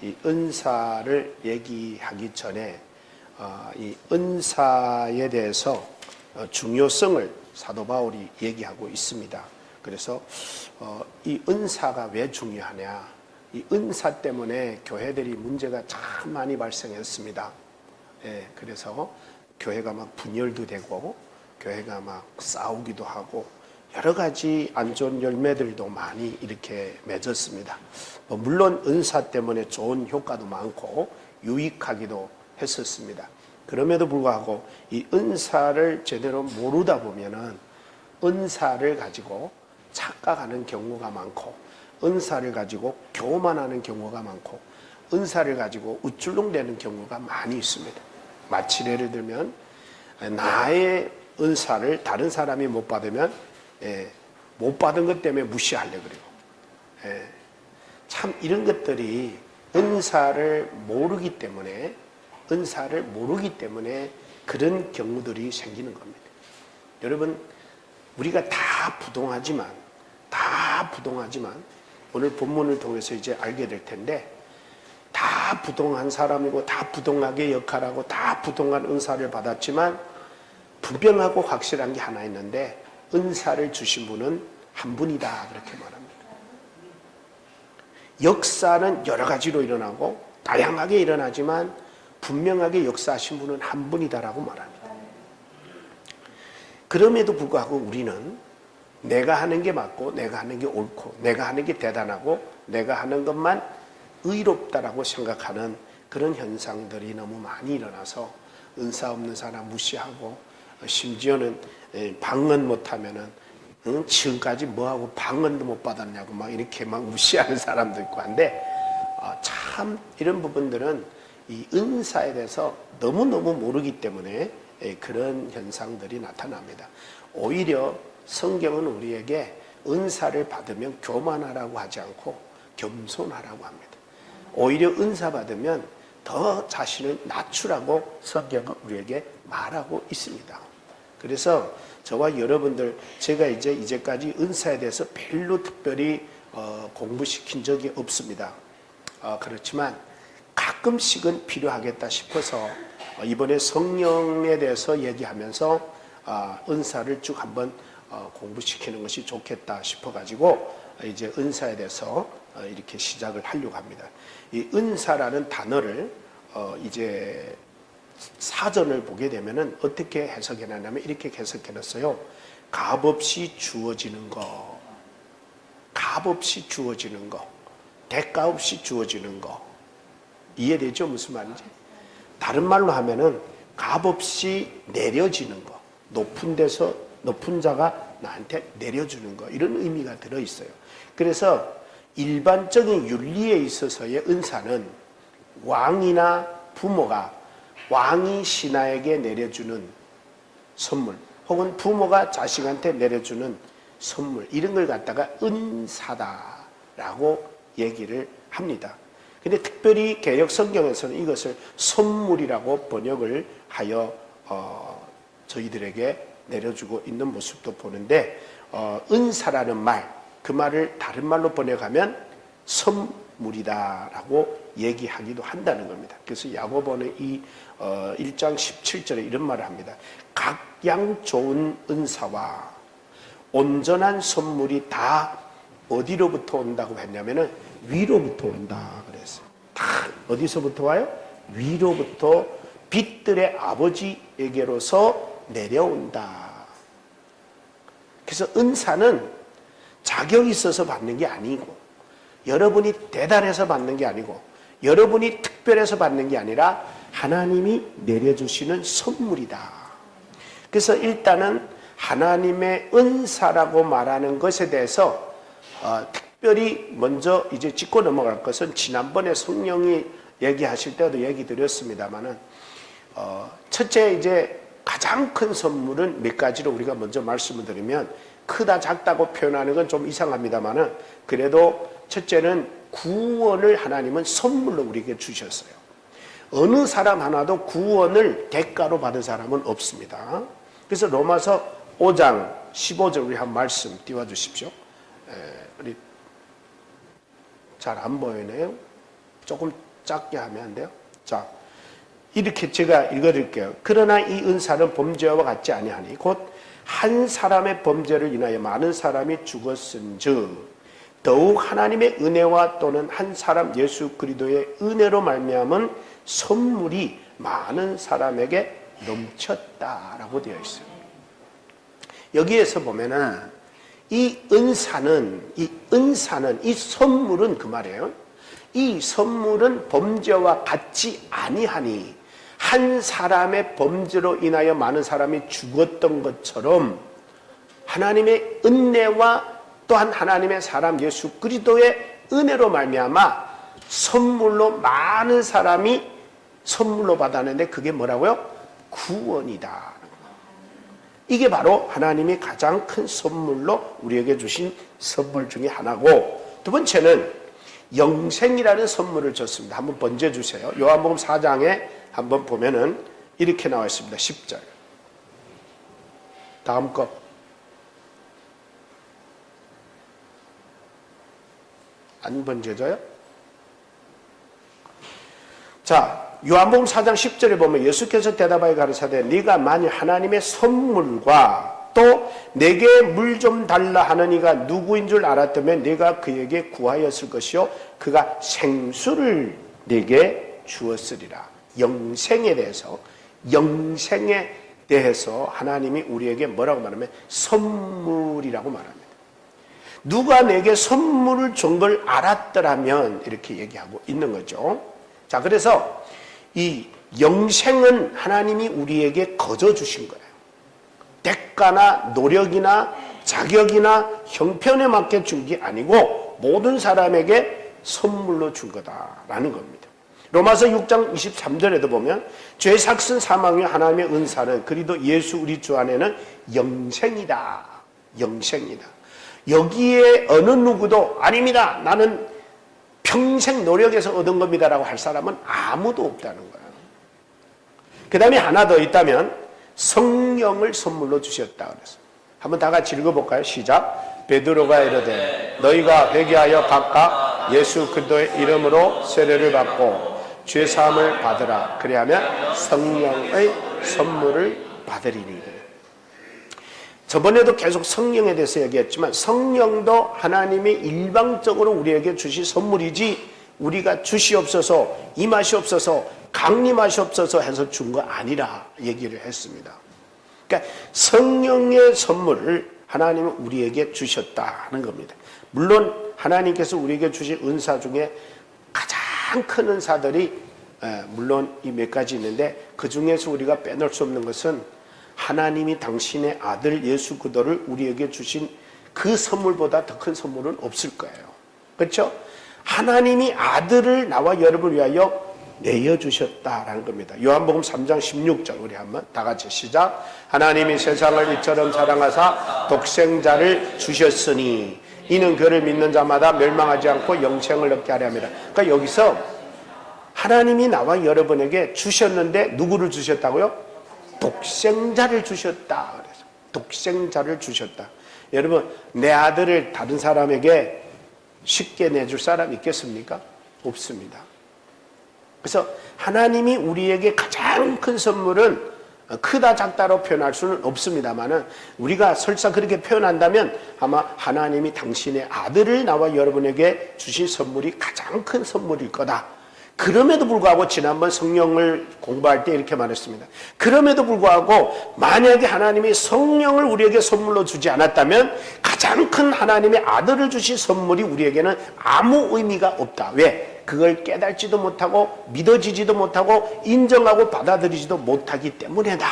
이 은사를 얘기하기 전에 이 은사에 대해서 중요성을 사도 바울이 얘기하고 있습니다. 그래서 이 은사가 왜 중요하냐? 이 은사 때문에 교회들이 문제가 참 많이 발생했습니다. 예, 그래서 교회가 막 분열도 되고 교회가 막 싸우기도 하고 여러 가지 안 좋은 열매들도 많이 이렇게 맺었습니다. 물론 은사 때문에 좋은 효과도 많고 유익하기도 했었습니다. 그럼에도 불구하고 이 은사를 제대로 모르다 보면은 은사를 가지고 착각하는 경우가 많고, 은사를 가지고 교만하는 경우가 많고, 은사를 가지고 우쭐롱대는 경우가 많이 있습니다. 마치 예를 들면 나의 은사를 다른 사람이 못 받으면 못 받은 것 때문에 무시하려 그래요. 참 이런 것들이 은사를 모르기 때문에 그런 경우들이 생기는 겁니다. 여러분, 우리가 다 부동하지만 오늘 본문을 통해서 이제 알게 될 텐데, 다 부동한 사람이고 다 부동하게 역할하고 다 부동한 은사를 받았지만 분명하고 확실한 게 하나 있는데, 은사를 주신 분은 한 분이다, 그렇게 말합니다. 역사는 여러 가지로 일어나고 다양하게 일어나지만 분명하게 역사하신 분은 한 분이다라고 말합니다. 그럼에도 불구하고 우리는 내가 하는 게 맞고 내가 하는 게 옳고 내가 하는 게 대단하고 내가 하는 것만 의롭다라고 생각하는 그런 현상들이 너무 많이 일어나서 은사 없는 사람 무시하고, 심지어는 방언 못하면은 지금까지 뭐하고 방언도 못 받았냐고 막 이렇게 막 무시하는 사람도 있고 한데, 참 이런 부분들은 이 은사에 대해서 너무너무 모르기 때문에 그런 현상들이 나타납니다. 오히려 성경은 우리에게 은사를 받으면 교만하라고 하지 않고 겸손하라고 합니다. 오히려 은사 받으면 더 자신을 낮추라고 성경은 우리에게 말하고 있습니다. 그래서 저와 여러분들, 제가 이제까지 은사에 대해서 별로 특별히 공부시킨 적이 없습니다. 그렇지만 가끔씩은 필요하겠다 싶어서 이번에 성령에 대해서 얘기하면서 은사를 쭉 한번 공부시키는 것이 좋겠다 싶어가지고 이제 은사에 대해서 이렇게 시작을 하려고 합니다. 이 은사라는 단어를 이제 사전을 보게 되면은 어떻게 해석해 놨냐면 이렇게 해석해 놨어요. 값없이 주어지는 거, 값없이 주어지는 거, 대가 없이 주어지는 거. 이해되죠? 무슨 말인지? 다른 말로 하면은 값없이 내려지는 거, 높은 데서 높은 자가 나한테 내려주는 거, 이런 의미가 들어있어요. 그래서 일반적인 윤리에 있어서의 은사는 왕이나 부모가 왕이 신하에게 내려주는 선물, 혹은 부모가 자식한테 내려주는 선물, 이런 걸 갖다가 은사다라고 얘기를 합니다. 근데 특별히 개역 성경에서는 이것을 선물이라고 번역을 하여 저희들에게 내려주고 있는 모습도 보는데, 은사라는 말, 그 말을 다른 말로 번역하면 선물이다라고 얘기하기도 한다는 겁니다. 그래서 야고보는 이 1장 17절에 이런 말을 합니다. 각양 좋은 은사와 온전한 선물이 다 어디로부터 온다고 했냐면은 위로부터 온다 그랬어요. 다 어디서부터 와요? 위로부터 빛들의 아버지에게로서 내려온다. 그래서 은사는 자격이 있어서 받는 게 아니고, 여러분이 대단해서 받는 게 아니고, 여러분이 특별해서 받는 게 아니라 하나님이 내려주시는 선물이다. 그래서 일단은 하나님의 은사라고 말하는 것에 대해서 특별히 먼저 이제 짚고 넘어갈 것은, 지난번에 성령이 얘기하실 때도 얘기 드렸습니다만은, 첫째 이제 가장 큰 선물은 몇 가지로 우리가 먼저 말씀을 드리면, 크다 작다고 표현하는 건 좀 이상합니다만은, 그래도 첫째는 구원을 하나님은 선물로 우리에게 주셨어요. 어느 사람 하나도 구원을 대가로 받은 사람은 없습니다. 그래서 로마서 5장 15절 우리 한 말씀 띄워주십시오. 우리 잘 안 보이네요. 조금 작게 하면 안 돼요? 자, 이렇게 제가 읽어드릴게요. 그러나 이 은사는 범죄와 같지 아니하니 곧 한 사람의 범죄를 인하여 많은 사람이 죽었은즉 더욱 하나님의 은혜와 또는 한 사람 예수 그리스도의 은혜로 말미암은 선물이 많은 사람에게 넘쳤다라고 되어 있어요. 여기에서 보면은 이 은사는 이 선물은 그 말이에요. 이 선물은 범죄와 같지 아니하니 한 사람의 범죄로 인하여 많은 사람이 죽었던 것처럼 하나님의 은혜와 또한 하나님의 사람 예수 그리스도의 은혜로 말미암아 선물로 많은 사람이 선물로 받았는데 그게 뭐라고요? 구원이다. 이게 바로 하나님이 가장 큰 선물로 우리에게 주신 선물 중에 하나고, 두 번째는 영생이라는 선물을 줬습니다. 한번 번져주세요. 요한복음 4장에 한번 보면은 이렇게 나와 있습니다. 10절. 다음 거. 안 번져져요? 자, 요한복음 4장 10절에 보면 예수께서 대답하여 가르치되 네가 만일 하나님의 선물과 또 내게 물 좀 달라 하는 이가 누구인 줄 알았다면 네가 그에게 구하였을 것이요 그가 생수를 네게 주었으리라. 영생에 대해서 하나님이 우리에게 뭐라고 말하면 선물이라고 말합니다. 누가 내게 선물을 준 걸 알았더라면 이렇게 얘기하고 있는 거죠. 자, 그래서 이 영생은 하나님이 우리에게 거저 주신 거예요. 대가나 노력이나 자격이나 형편에 맞게 준 게 아니고 모든 사람에게 선물로 준 거다라는 겁니다. 로마서 6장 23절에도 보면 죄 삭슨 사망의 하나님의 은사는 그리스도 예수 우리 주 안에는 영생이다. 영생이다. 여기에 어느 누구도 아닙니다. 나는 평생 노력해서 얻은 겁니다라고 할 사람은 아무도 없다는 거예요. 그 다음에 하나 더 있다면 성령을 선물로 주셨다 그랬어요. 한번 다 같이 읽어볼까요? 시작. 베드로가 이르되 너희가 회개하여 각각 예수 그리스도의 이름으로 세례를 받고 죄 사함을 받으라. 그리하면 성령의 선물을 받으리니. 저번에도 계속 성령에 대해서 얘기했지만 성령도 하나님이 일방적으로 우리에게 주신 선물이지 우리가 주시옵소서, 임하시옵소서, 강림하시옵소서 해서 준 거 아니라 얘기를 했습니다. 그러니까 성령의 선물을 하나님은 우리에게 주셨다는 겁니다. 물론 하나님께서 우리에게 주신 은사 중에 가장 큰 은사들이 물론 이 몇 가지 있는데 그 중에서 우리가 빼놓을 수 없는 것은 하나님이 당신의 아들 예수 그리스도를 우리에게 주신 그 선물보다 더 큰 선물은 없을 거예요. 그렇죠? 하나님이 아들을 나와 여러분을 위하여 내어주셨다라는 겁니다. 요한복음 3장 16절 우리 한번 다 같이 시작. 하나님이 세상을 이처럼 사랑하사 독생자를 주셨으니 이는 그를 믿는 자마다 멸망하지 않고 영생을 얻게 하려 함이라. 그러니까 여기서 하나님이 나와 여러분에게 주셨는데 누구를 주셨다고요? 독생자를 주셨다. 그래서 독생자를 주셨다. 여러분, 내 아들을 다른 사람에게 쉽게 내줄 사람 있겠습니까? 없습니다. 그래서 하나님이 우리에게 가장 큰 선물은 크다 작다로 표현할 수는 없습니다만은 우리가 설사 그렇게 표현한다면 아마 하나님이 당신의 아들을 나와 여러분에게 주신 선물이 가장 큰 선물일 거다. 그럼에도 불구하고 지난번 성령을 공부할 때 이렇게 말했습니다. 그럼에도 불구하고 만약에 하나님이 성령을 우리에게 선물로 주지 않았다면 가장 큰 하나님의 아들을 주신 선물이 우리에게는 아무 의미가 없다. 왜? 그걸 깨닫지도 못하고 믿어지지도 못하고 인정하고 받아들이지도 못하기 때문이다.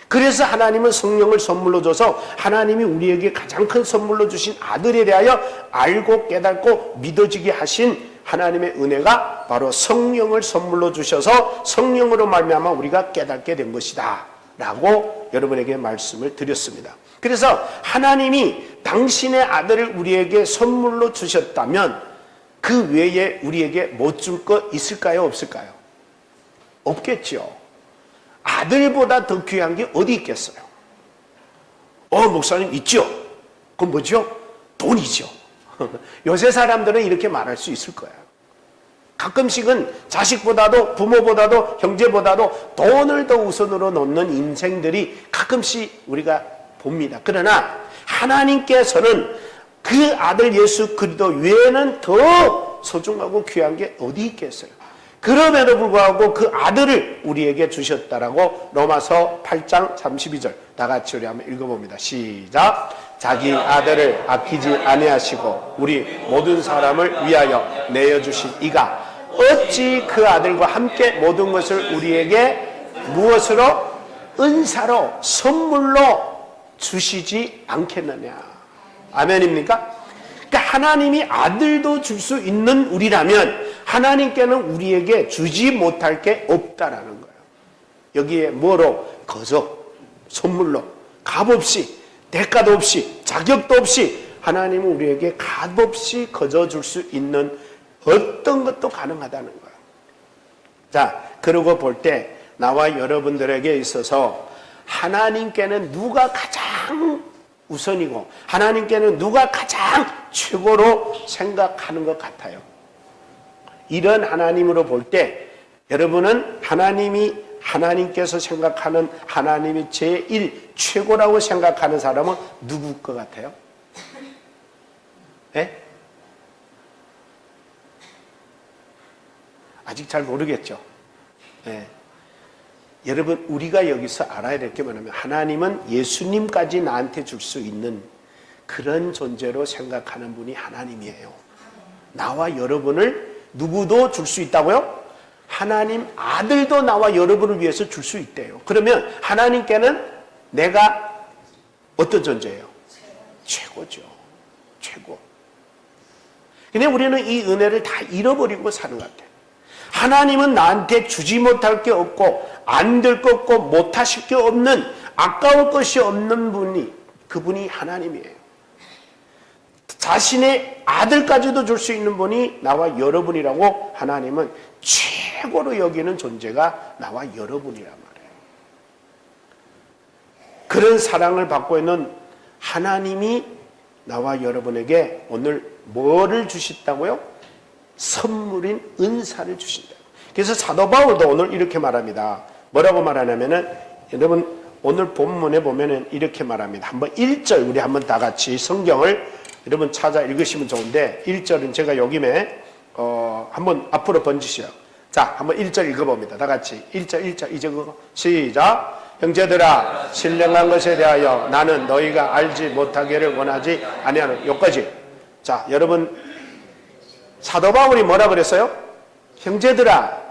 그래서 하나님은 성령을 선물로 줘서 하나님이 우리에게 가장 큰 선물로 주신 아들에 대하여 알고 깨닫고 믿어지게 하신 하나님의 은혜가 바로 성령을 선물로 주셔서 성령으로 말미암아 우리가 깨닫게 된 것이다 라고 여러분에게 말씀을 드렸습니다. 그래서 하나님이 당신의 아들을 우리에게 선물로 주셨다면 그 외에 우리에게 못 줄 것 있을까요? 없을까요? 없겠죠. 아들보다 더 귀한 게 어디 있겠어요? 목사님 있죠? 그건 뭐죠? 돈이죠. 요새 사람들은 이렇게 말할 수 있을 거야. 가끔씩은 자식보다도 부모보다도 형제보다도 돈을 더 우선으로 놓는 인생들이 가끔씩 우리가 봅니다. 그러나 하나님께서는 그 아들 예수 그리스도 외에는 더 소중하고 귀한 게 어디 있겠어요. 그럼에도 불구하고 그 아들을 우리에게 주셨다라고 로마서 8장 32절 다 같이 우리 한번 읽어봅니다. 시작. 자기 아들을 아끼지 아니하시고 우리 모든 사람을 위하여 내어주신 이가 어찌 그 아들과 함께 모든 것을 우리에게 무엇으로? 은사로 선물로 주시지 않겠느냐. 아멘입니까? 그러니까 하나님이 아들도 줄 수 있는 우리라면 하나님께는 우리에게 주지 못할 게 없다라는 거예요. 여기에 뭐로? 거저 선물로 값없이 대가도 없이 자격도 없이 하나님은 우리에게 값없이 거저 줄 수 있는 어떤 것도 가능하다는 거예요. 자, 그러고 볼 때 나와 여러분들에게 있어서 하나님께는 누가 가장 우선이고 하나님께는 누가 가장 최고로 생각하는 것 같아요. 이런 하나님으로 볼 때 여러분은 하나님께서 생각하는 하나님이 제일 최고라고 생각하는 사람은 누구일 것 같아요? 네? 아직 잘 모르겠죠. 네. 여러분 우리가 여기서 알아야 될 게 뭐냐면 하나님은 예수님까지 나한테 줄 수 있는 그런 존재로 생각하는 분이 하나님이에요. 나와 여러분을 누구도 줄 수 있다고요? 하나님 아들도 나와 여러분을 위해서 줄 수 있대요. 그러면 하나님께는 내가 어떤 존재예요? 최고죠. 최고. 근데 우리는 이 은혜를 다 잃어버리고 사는 것 같아요. 하나님은 나한테 주지 못할 게 없고 안 될 것 없고 못하실 게 없는 아까울 것이 없는 분이 그분이 하나님이에요. 자신의 아들까지도 줄 수 있는 분이 나와 여러분이라고 하나님은 최고로 여기는 존재가 나와 여러분이란 말이에요. 그런 사랑을 받고 있는 하나님이 나와 여러분에게 오늘 뭐를 주셨다고요? 선물인 은사를 주신다. 그래서 사도 바울도 오늘 이렇게 말합니다. 뭐라고 말하냐면은 여러분 오늘 본문에 보면은 이렇게 말합니다. 한번 1절 우리 한번 다 같이 성경을 여러분 찾아 읽으시면 좋은데 1절은 제가 여기에 한번 앞으로 번지시죠. 자, 한번 1절 읽어봅니다. 다 같이 1절 이제 그거 시작. 형제들아 신령한 것에 대하여 나는 너희가 알지 못하기를 원하지 아니하는 여기까지. 자, 여러분 사도 바울이 뭐라 그랬어요? 형제들아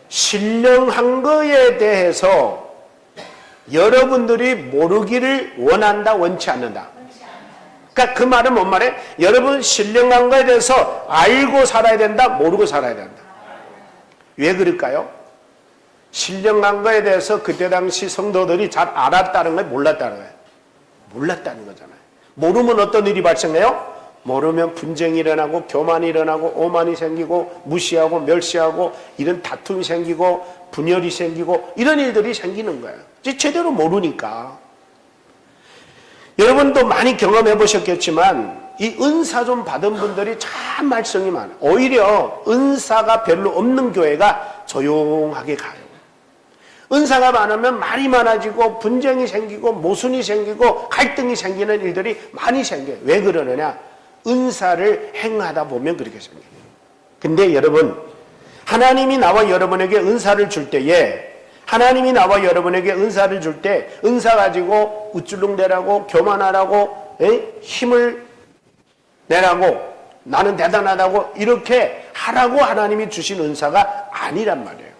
신령한 거에 대해서 여러분들이 모르기를 원한다 원치 않는다. 그러니까 그 말은 뭔 말이에요? 여러분 신령한 거에 대해서 알고 살아야 된다 모르고 살아야 된다. 왜 그럴까요? 신령한 거에 대해서 그때 당시 성도들이 잘 알았다는 거예요? 몰랐다는 거예요? 몰랐다는 거잖아요. 모르면 어떤 일이 발생해요? 모르면 분쟁이 일어나고 교만이 일어나고 오만이 생기고 무시하고 멸시하고 이런 다툼이 생기고 분열이 생기고 이런 일들이 생기는 거예요. 제대로 모르니까. 여러분도 많이 경험해 보셨겠지만 이 은사 좀 받은 분들이 참 말썽이 많아요. 오히려 은사가 별로 없는 교회가 조용하게 가요. 은사가 많으면 말이 많아지고 분쟁이 생기고 모순이 생기고 갈등이 생기는 일들이 많이 생겨요. 왜 그러느냐? 은사를 행하다 보면 그렇게 생겨요. 근데 여러분 하나님이 나와 여러분에게 은사를 줄 때에 하나님이 나와 여러분에게 은사를 줄 때 은사 가지고 우쭐릉대라고 교만하라고 힘을 내라고 나는 대단하다고 이렇게 하라고 하나님이 주신 은사가 아니란 말이에요.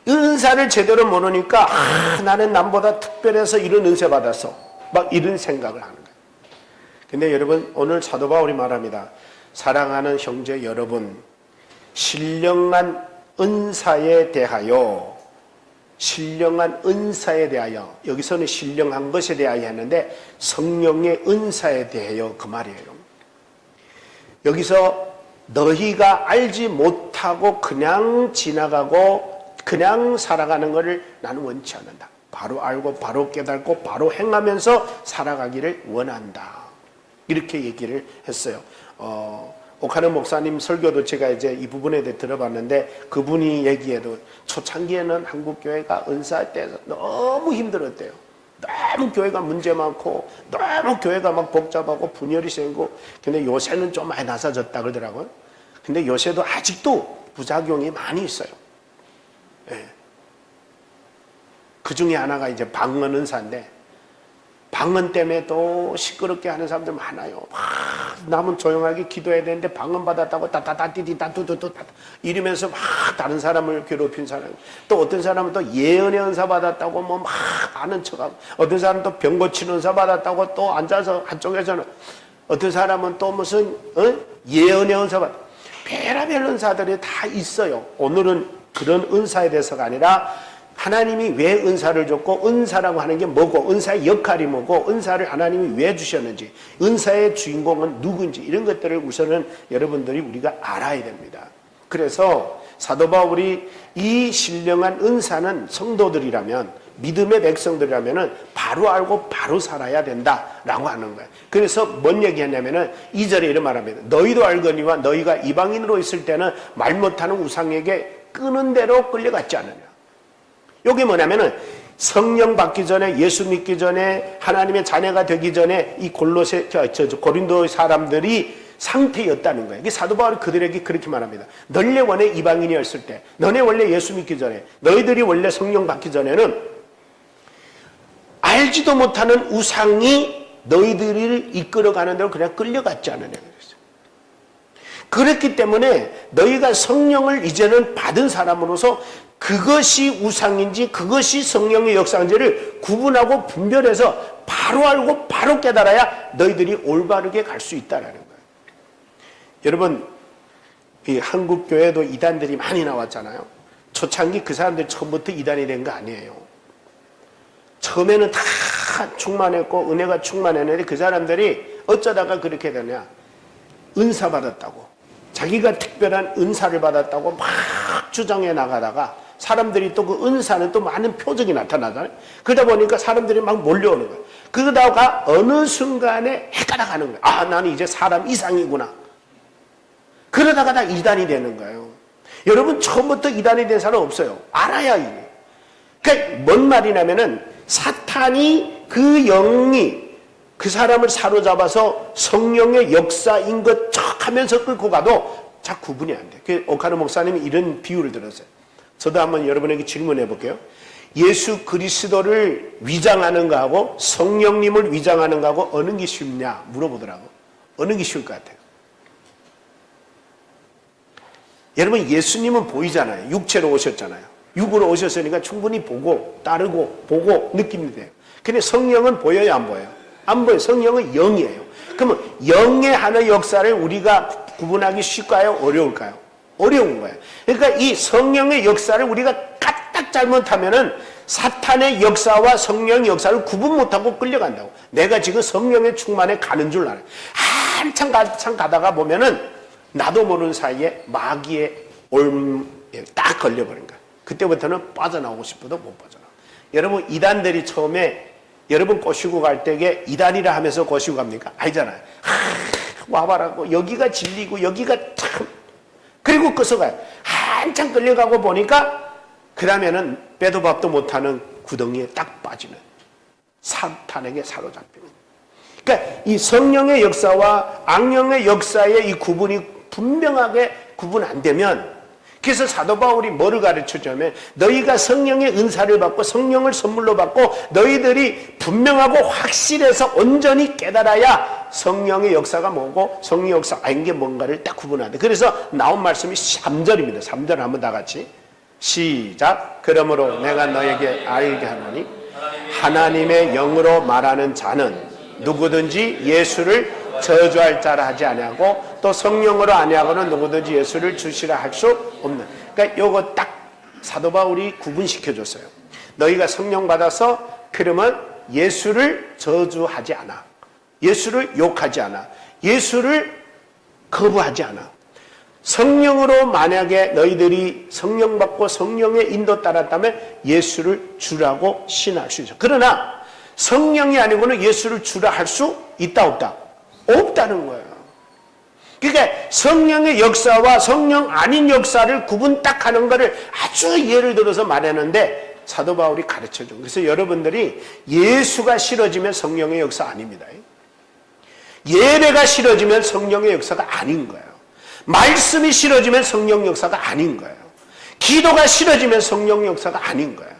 은사를 제대로 모르니까 나는 남보다 특별해서 이런 은사 받았어 막 이런 생각을 하는 거예요. 근데 여러분 오늘 사도 바울이 말합니다. 사랑하는 형제 여러분 신령한 은사에 대하여 여기서는 신령한 것에 대하여 했는데 성령의 은사에 대하여 그 말이에요. 여기서 너희가 알지 못하고 그냥 지나가고 그냥 살아가는 것을 나는 원치 않는다. 바로 알고 바로 깨닫고 바로 행하면서 살아가기를 원한다. 이렇게 얘기를 했어요. 오카노 목사님 설교도 제가 이제 이 부분에 대해 들어봤는데 그분이 얘기해도 초창기에는 한국 교회가 은사 때에서 너무 힘들었대요. 너무 교회가 문제 많고 너무 교회가 막 복잡하고 분열이 생기고 근데 요새는 좀 많이 나아졌다 그러더라고요. 근데 요새도 아직도 부작용이 많이 있어요. 예. 그 중에 하나가 이제 방언 은사인데 방언 때문에 또 시끄럽게 하는 사람들 많아요. 막 남은 조용하게 기도해야 되는데 방언 받았다고 따따따띠디따 두두두따 이러면서 막 다른 사람을 괴롭힌 사람. 또 어떤 사람은 또 예언의 은사 받았다고 뭐 막 아는 척하고 어떤 사람은 또 병 고치는 은사 받았다고 또 앉아서 한쪽에서는 어떤 사람은 또 무슨 예언의 은사 받 별의별 은사들이 다 있어요. 오늘은 그런 은사에 대해서가 아니라 하나님이 왜 은사를 줬고 은사라고 하는 게 뭐고 은사의 역할이 뭐고 은사를 하나님이 왜 주셨는지 은사의 주인공은 누구인지 이런 것들을 우선은 여러분들이 우리가 알아야 됩니다. 그래서 사도 바울이 이 신령한 은사는 성도들이라면 믿음의 백성들이라면 바로 알고 바로 살아야 된다라고 하는 거예요. 그래서 뭔 얘기했냐면은 2절에 이런 말합니다. 너희도 알거니와 너희가 이방인으로 있을 때는 말 못하는 우상에게 끄는 대로 끌려갔지 않느냐. 여기 뭐냐면은 성령 받기 전에 예수 믿기 전에 하나님의 자녀가 되기 전에 이 고린도 사람들이 상태였다는 거예요. 사도 바울이 그들에게 그렇게 말합니다. 너네 원래 이방인이었을 때 너네 원래 예수 믿기 전에 너희들이 원래 성령 받기 전에는 알지도 못하는 우상이 너희들을 이끌어가는 대로 그냥 끌려갔지 않느냐 그랬어요. 그렇기 때문에 너희가 성령을 이제는 받은 사람으로서 그것이 우상인지 그것이 성령의 역사인지를 구분하고 분별해서 바로 알고 바로 깨달아야 너희들이 올바르게 갈 수 있다는 거예요. 여러분 이 한국 교회도 이단들이 많이 나왔잖아요. 초창기 그 사람들 처음부터 이단이 된 거 아니에요. 처음에는 다 충만했고 은혜가 충만했는데 그 사람들이 어쩌다가 그렇게 되냐. 은사 받았다고 자기가 특별한 은사를 받았다고 막 주장해 나가다가 사람들이 또 그 은사는 또 많은 표적이 나타나잖아요. 그러다 보니까 사람들이 막 몰려오는 거예요. 그러다가 어느 순간에 헷갈아 가는 거예요. 아, 나는 이제 사람 이상이구나. 그러다가 다 이단이 되는 거예요. 여러분 처음부터 이단이 된 사람은 없어요. 알아야 이게. 그러니까 뭔 말이냐면은 사탄이 그 영이 그 사람을 사로잡아서 성령의 역사인 것 척하면서 끌고 가도 잘 구분이 안 돼. 그 오카노 목사님이 이런 비유를 들었어요. 저도 한번 여러분에게 질문해 볼게요. 예수 그리스도를 위장하는 거하고 성령님을 위장하는 거하고 어느 게 쉽냐 물어보더라고. 어느 게 쉬울 것 같아요? 여러분 예수님은 보이잖아요. 육체로 오셨잖아요. 육으로 오셨으니까 충분히 보고 따르고 보고 느낌이 돼요. 근데 성령은 보여요 안 보여요? 안 보여요. 성령은 영이에요. 그러면 영의 하나의 역사를 우리가 구분하기 쉽까요? 어려울까요? 어려운 거예요. 그러니까 이 성령의 역사를 우리가 까딱 잘못하면은 사탄의 역사와 성령의 역사를 구분 못하고 끌려간다고. 내가 지금 성령의 충만에 가는 줄 알아요. 한참 가다가 보면은 나도 모르는 사이에 마귀의 올무에 딱 걸려버린 거예요. 그때부터는 빠져나오고 싶어도 못 빠져나와. 여러분 이단들이 처음에 여러분 꼬시고 갈 때에 이단이라 하면서 꼬시고 갑니까? 아니잖아요. 와봐라고 여기가 진리고 여기가 참 그리고 끄서가요. 한참 끌려가고 보니까 그 다음에는 빼도 밥도 못하는 구덩이에 딱 빠지는 사탄에게 사로잡히는. 그러니까 이 성령의 역사와 악령의 역사의 이 구분이 분명하게 구분 안 되면 그래서 사도 바울이 뭐를 가르쳐주냐면 너희가 성령의 은사를 받고 성령을 선물로 받고 너희들이 분명하고 확실해서 온전히 깨달아야 성령의 역사가 뭐고 성령의 역사가 아닌 게 뭔가를 딱 구분하는데 그래서 나온 말씀이 3절입니다. 3절 한번 다 같이 시작. 그러므로 내가 너에게 알게 하노니 하나님의 영으로 말하는 자는 누구든지 예수를 저주할 자라 하지 아니하고 또 성령으로 아니하고는 누구든지 예수를 주시라 할 수 없는. 그러니까 요거 딱 사도 바울이 구분시켜 줬어요. 너희가 성령 받아서 그러면 예수를 저주하지 않아. 예수를 욕하지 않아. 예수를 거부하지 않아. 성령으로 만약에 너희들이 성령 받고 성령의 인도 따랐다면 예수를 주라고 신할 수 있어. 그러나 성령이 아니고는 예수를 주라 할 수 있다 없다? 없다는 거예요. 그러니까 성령의 역사와 성령 아닌 역사를 구분 딱 하는 것을 아주 예를 들어서 말하는데 사도 바울이 가르쳐 준. 그래서 여러분들이 예수가 싫어지면 성령의 역사 아닙니다. 예배가 싫어지면 성령의 역사가 아닌 거예요. 말씀이 싫어지면 성령 역사가 아닌 거예요. 기도가 싫어지면 성령 역사가 아닌 거예요.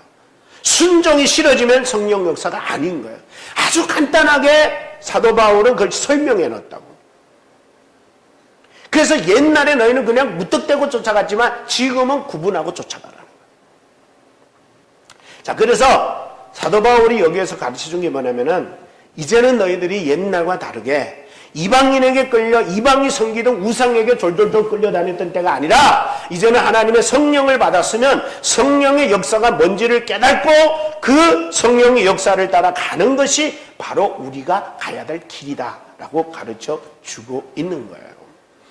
순종이 싫어지면 성령 역사가 아닌 거예요. 아주 간단하게 사도 바울은 그걸 설명해 놓았다고. 그래서 옛날에 너희는 그냥 무턱대고 쫓아갔지만 지금은 구분하고 쫓아가라는 거예요. 자, 그래서 사도 바울이 여기에서 가르쳐 준 게 뭐냐면은 이제는 너희들이 옛날과 다르게 이방인에게 끌려 이방이 섬기던 우상에게 졸졸졸 끌려다녔던 때가 아니라 이제는 하나님의 성령을 받았으면 성령의 역사가 뭔지를 깨닫고 그 성령의 역사를 따라 가는 것이 바로 우리가 가야 될 길이다라고 가르쳐 주고 있는 거예요.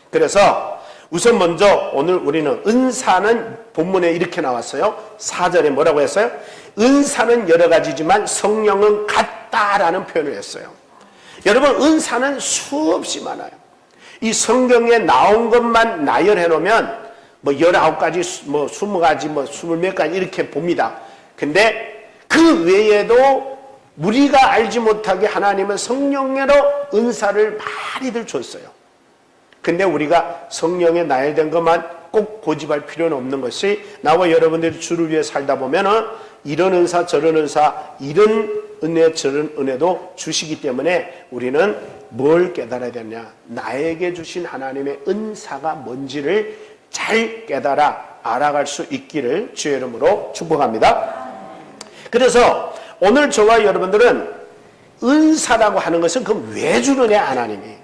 그래서 우선 먼저 오늘 우리는 은사는 본문에 이렇게 나왔어요. 4절에 뭐라고 했어요? 은사는 여러 가지지만 성령은 같다라는 표현을 했어요. 여러분, 은사는 수없이 많아요. 이 성경에 나온 것만 나열해 놓으면 뭐 19가지, 뭐 20가지, 뭐 20몇 가지 이렇게 봅니다. 근데 그 외에도 우리가 알지 못하게 하나님은 성령으로 은사를 많이들 줬어요. 근데 우리가 성령에 나열된 것만 꼭 고집할 필요는 없는 것이 나와 여러분들이 주를 위해 살다 보면은 이런 은사 저런 은사 이런 은혜 저런 은혜도 주시기 때문에 우리는 뭘 깨달아야 되냐, 나에게 주신 하나님의 은사가 뭔지를 잘 깨달아 알아갈 수 있기를 주의 이름으로 축복합니다. 그래서 오늘 저와 여러분들은 은사라고 하는 것은 그럼 왜 주느냐, 하나님이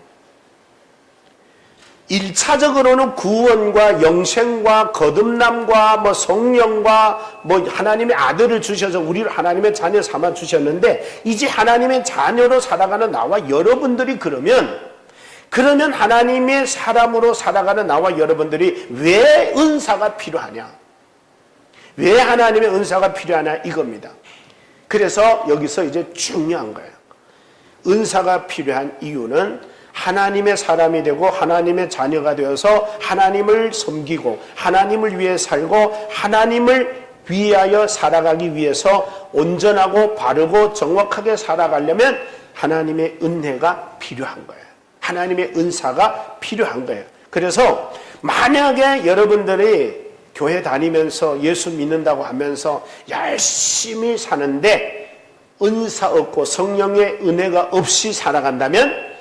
1차적으로는 구원과 영생과 거듭남과 뭐 성령과 뭐 하나님의 아들을 주셔서 우리를 하나님의 자녀 삼아 주셨는데 이제 하나님의 자녀로 살아가는 나와 여러분들이 그러면 하나님의 사람으로 살아가는 나와 여러분들이 왜 은사가 필요하냐, 왜 하나님의 은사가 필요하냐 이겁니다. 그래서 여기서 이제 중요한 거예요. 은사가 필요한 이유는 하나님의 사람이 되고 하나님의 자녀가 되어서 하나님을 섬기고 하나님을 위해 살고 하나님을 위하여 살아가기 위해서 온전하고 바르고 정확하게 살아가려면 하나님의 은혜가 필요한 거예요. 하나님의 은사가 필요한 거예요. 그래서 만약에 여러분들이 교회 다니면서 예수 믿는다고 하면서 열심히 사는데 은사 없고 성령의 은혜가 없이 살아간다면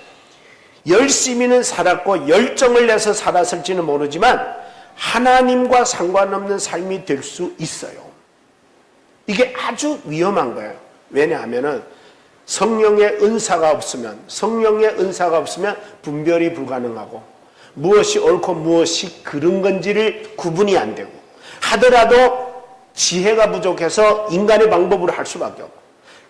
열심히는 살았고 열정을 내서 살았을지는 모르지만 하나님과 상관없는 삶이 될 수 있어요. 이게 아주 위험한 거예요. 왜냐하면 성령의 은사가 없으면 분별이 불가능하고 무엇이 옳고 무엇이 그른 건지를 구분이 안 되고 하더라도 지혜가 부족해서 인간의 방법으로 할 수밖에 없고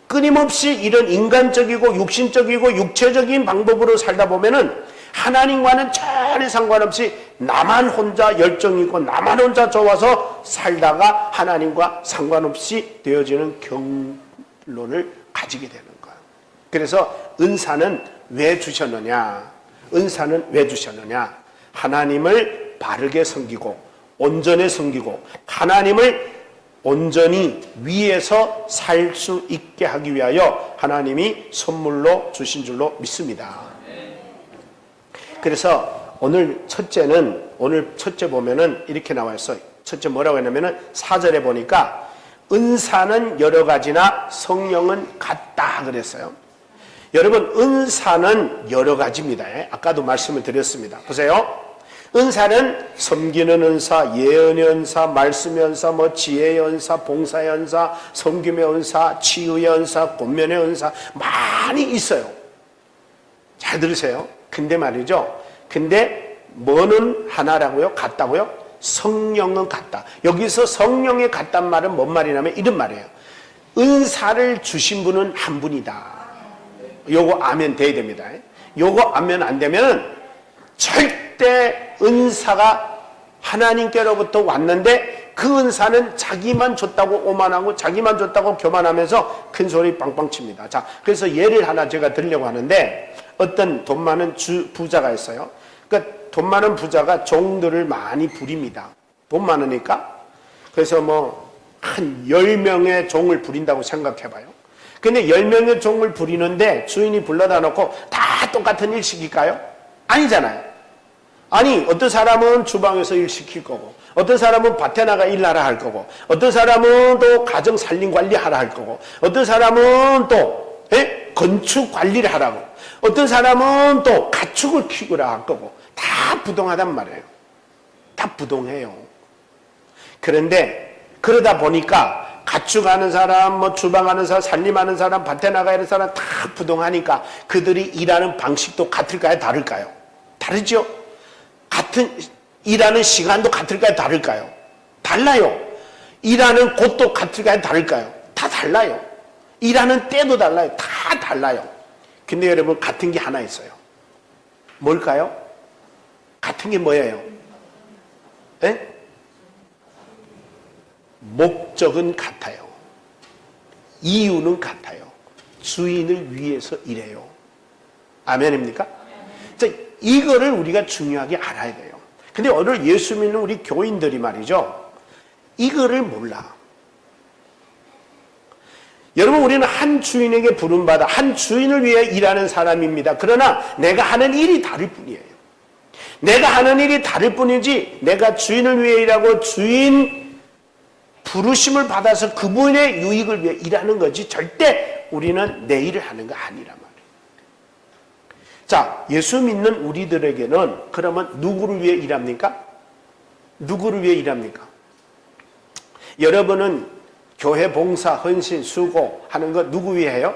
끊임없이 이런 인간적이고 육신적이고 육체적인 방법으로 살다 보면은 하나님과는 전혀 상관없이 나만 혼자 열정이 있고 나만 혼자 좋아서 살다가 하나님과 상관없이 되어지는 경론을 가지게 되는 거예요. 그래서 은사는 왜 주셨느냐? 은사는 왜 주셨느냐? 하나님을 바르게 섬기고 온전히 섬기고 하나님을 온전히 위에서 살 수 있게 하기 위하여 하나님이 선물로 주신 줄로 믿습니다. 그래서 오늘 첫째 보면은 이렇게 나와 있어요. 첫째 뭐라고 했냐면은 4절에 보니까 은사는 여러 가지나 성령은 같다 그랬어요. 여러분, 은사는 여러 가지입니다. 아까도 말씀을 드렸습니다. 보세요. 은사는 섬기는 은사, 예언의 은사, 말씀의 은사, 뭐 지혜의 은사, 봉사의 은사, 섬김의 은사, 치유의 은사, 권면의 은사 많이 있어요. 잘 들으세요. 근데 말이죠. 근데 뭐는 하나라고요? 같다고요? 성령은 같다. 여기서 성령이 같단 말은 뭔 말이냐면 이런 말이에요. 은사를 주신 분은 한 분이다. 요거 아멘 돼야 됩니다. 요거 아멘 안 되면 절대 은사가 하나님께로부터 왔는데 그 은사는 자기만 줬다고 오만하고 자기만 줬다고 교만하면서 큰 소리 빵빵 칩니다. 자, 그래서 예를 하나 제가 들려고 하는데 어떤 돈 많은 부자가 있어요. 그러니까 돈 많은 부자가 종들을 많이 부립니다. 돈 많으니까. 그래서 한 10명의 종을 부린다고 생각해봐요. 근데 10명의 종을 부리는데 주인이 불러다 놓고 다 똑같은 일 시킬까요? 아니잖아요. 아니, 어떤 사람은 주방에서 일 시킬 거고, 어떤 사람은 밭에 나가 일하라 할 거고, 어떤 사람은 또 가정 살림 관리하라 할 거고, 어떤 사람은 또 건축 관리를 하라고, 어떤 사람은 또 가축을 키우라 할 거고, 다 부동하단 말이에요. 다 부동해요. 그런데 그러다 보니까 가축하는 사람, 주방하는 사람, 살림하는 사람, 밭에 나가야 할 사람 다 부동하니까 그들이 일하는 방식도 같을까요? 다를까요? 다르죠? 일하는 시간도 같을까요? 다를까요? 달라요. 일하는 곳도 같을까요? 다를까요? 다 달라요. 일하는 때도 달라요. 다 달라요. 근데 여러분, 같은 게 하나 있어요. 뭘까요? 같은 게 뭐예요? 목적은 같아요. 이유는 같아요. 주인을 위해서 일해요. 아멘입니까? 자, 이거를 우리가 중요하게 알아야 돼요. 근데 오늘 예수 믿는 우리 교인들이 말이죠, 이거를 몰라. 여러분, 우리는 한 주인에게 부름받아 한 주인을 위해 일하는 사람입니다. 그러나 내가 하는 일이 다를 뿐이에요. 내가 하는 일이 다를 뿐이지, 내가 주인을 위해 일하고 주인 부르심을 받아서 그분의 유익을 위해 일하는 거지, 절대 우리는 내 일을 하는 거 아니란 말이에요. 자, 예수 믿는 우리들에게는 그러면 누구를 위해 일합니까? 누구를 위해 일합니까? 여러분은 교회 봉사, 헌신, 수고하는 거 누구 위해 해요?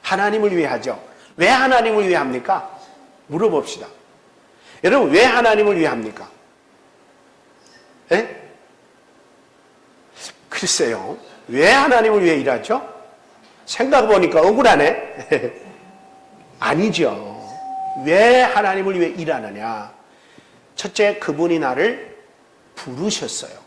하나님을 위해 하죠. 왜 하나님을 위해 합니까? 물어봅시다. 여러분, 왜 하나님을 위해 합니까? 글쎄요. 왜 하나님을 위해 일하죠? 생각해보니까 억울하네. 아니죠. 왜 하나님을 위해 일하느냐? 첫째, 그분이 나를 부르셨어요.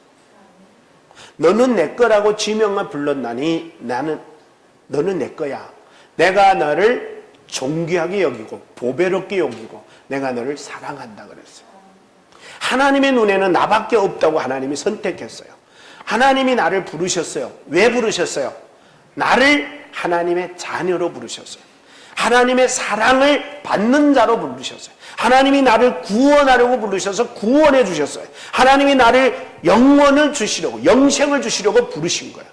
너는 내 거라고 지명을 불렀나니 너는 내 거야. 내가 너를 존귀하게 여기고 보배롭게 여기고 내가 너를 사랑한다 그랬어요. 하나님의 눈에는 나밖에 없다고 하나님이 선택했어요. 하나님이 나를 부르셨어요. 왜 부르셨어요? 나를 하나님의 자녀로 부르셨어요. 하나님의 사랑을 받는 자로 부르셨어요. 하나님이 나를 구원하려고 부르셔서 구원해 주셨어요. 하나님이 나를 영원을 주시려고, 영생을 주시려고 부르신 거예요.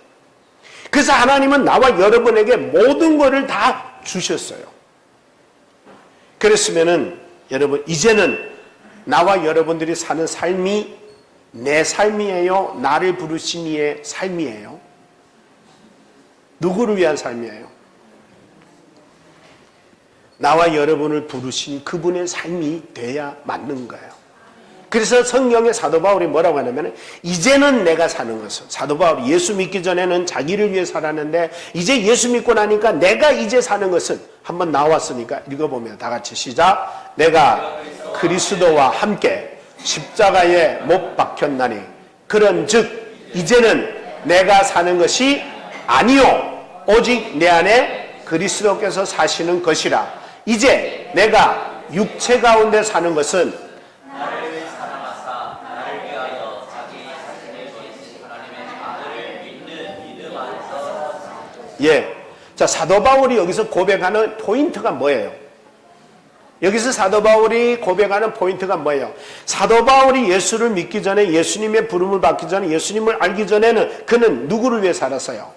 그래서 하나님은 나와 여러분에게 모든 것을 다 주셨어요. 그랬으면은 여러분, 이제는 나와 여러분들이 사는 삶이 내 삶이에요? 나를 부르신 이의 삶이에요? 누구를 위한 삶이에요? 나와 여러분을 부르신 그분의 삶이 돼야 맞는 거예요. 그래서 성경의 사도 바울이 뭐라고 하냐면, 이제는 내가 사는 것은, 사도 바울이 예수 믿기 전에는 자기를 위해 살았는데 이제 예수 믿고 나니까 내가 이제 사는 것은, 한번 나왔으니까 읽어보면 다 같이 시작. 내가 그리스도와 함께 십자가에 못 박혔나니 그런즉 이제는 내가 사는 것이 아니요 오직 내 안에 그리스도께서 사시는 것이라. 이제 내가 육체 가운데 사는 것은 나를 위해 사랑하사 나를 위하여 자기 자신을 주신 하나님의 아들을 믿는 믿음 안에서. 자, 사도 바울이 여기서 고백하는 포인트가 뭐예요? 여기서 사도 바울이 고백하는 포인트가 뭐예요? 사도 바울이 예수를 믿기 전에, 예수님의 부름을 받기 전에, 예수님을 알기 전에는 그는 누구를 위해 살았어요?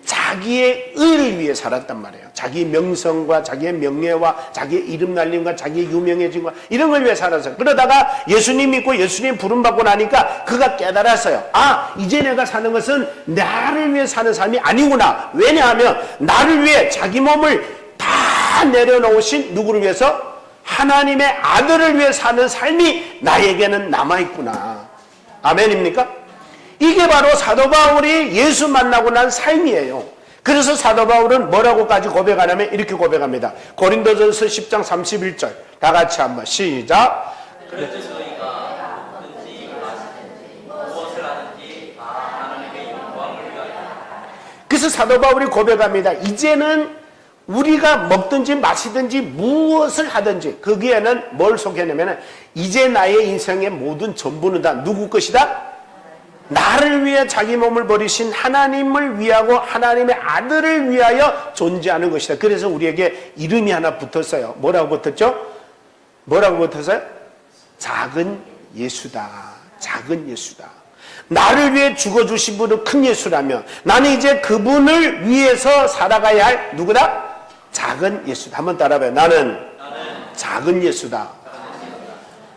자기의 의를 위해 살았단 말이에요. 자기의 명성과 자기의 명예와 자기의 이름 날림과 자기의 유명해짐과 이런 걸 위해 살았어요. 그러다가 예수님 믿고 예수님 부름 받고 나니까 그가 깨달았어요. 아, 이제 내가 사는 것은 나를 위해 사는 삶이 아니구나. 왜냐하면 나를 위해 자기 몸을 다 내려놓으신 누구를 위해서? 하나님의 아들을 위해 사는 삶이 나에게는 남아있구나. 아멘입니까? 이게 바로 사도 바울이 예수 만나고 난 삶이에요. 그래서 사도 바울은 뭐라고까지 고백하냐면 이렇게 고백합니다. 고린도전서 10장 31절 다 같이 한번 시작. 그런즉 저희가 먹든지 마시든지 무엇을 하든지 다 하나님의 영광을 위하여. 그래서 사도 바울이 고백합니다. 이제는 우리가 먹든지 마시든지 무엇을 하든지 거기에는 뭘 속해내면 이제 나의 인생의 모든 전부는 다 누구 것이다? 나를 위해 자기 몸을 버리신 하나님을 위하고 하나님의 아들을 위하여 존재하는 것이다. 그래서 우리에게 이름이 하나 붙었어요. 뭐라고 붙었죠? 뭐라고 붙었어요? 작은 예수다. 작은 예수다. 나를 위해 죽어주신 분은 큰 예수라면 나는 이제 그분을 위해서 살아가야 할 누구다? 작은 예수다. 한번 따라해봐요. 나는 작은 예수다.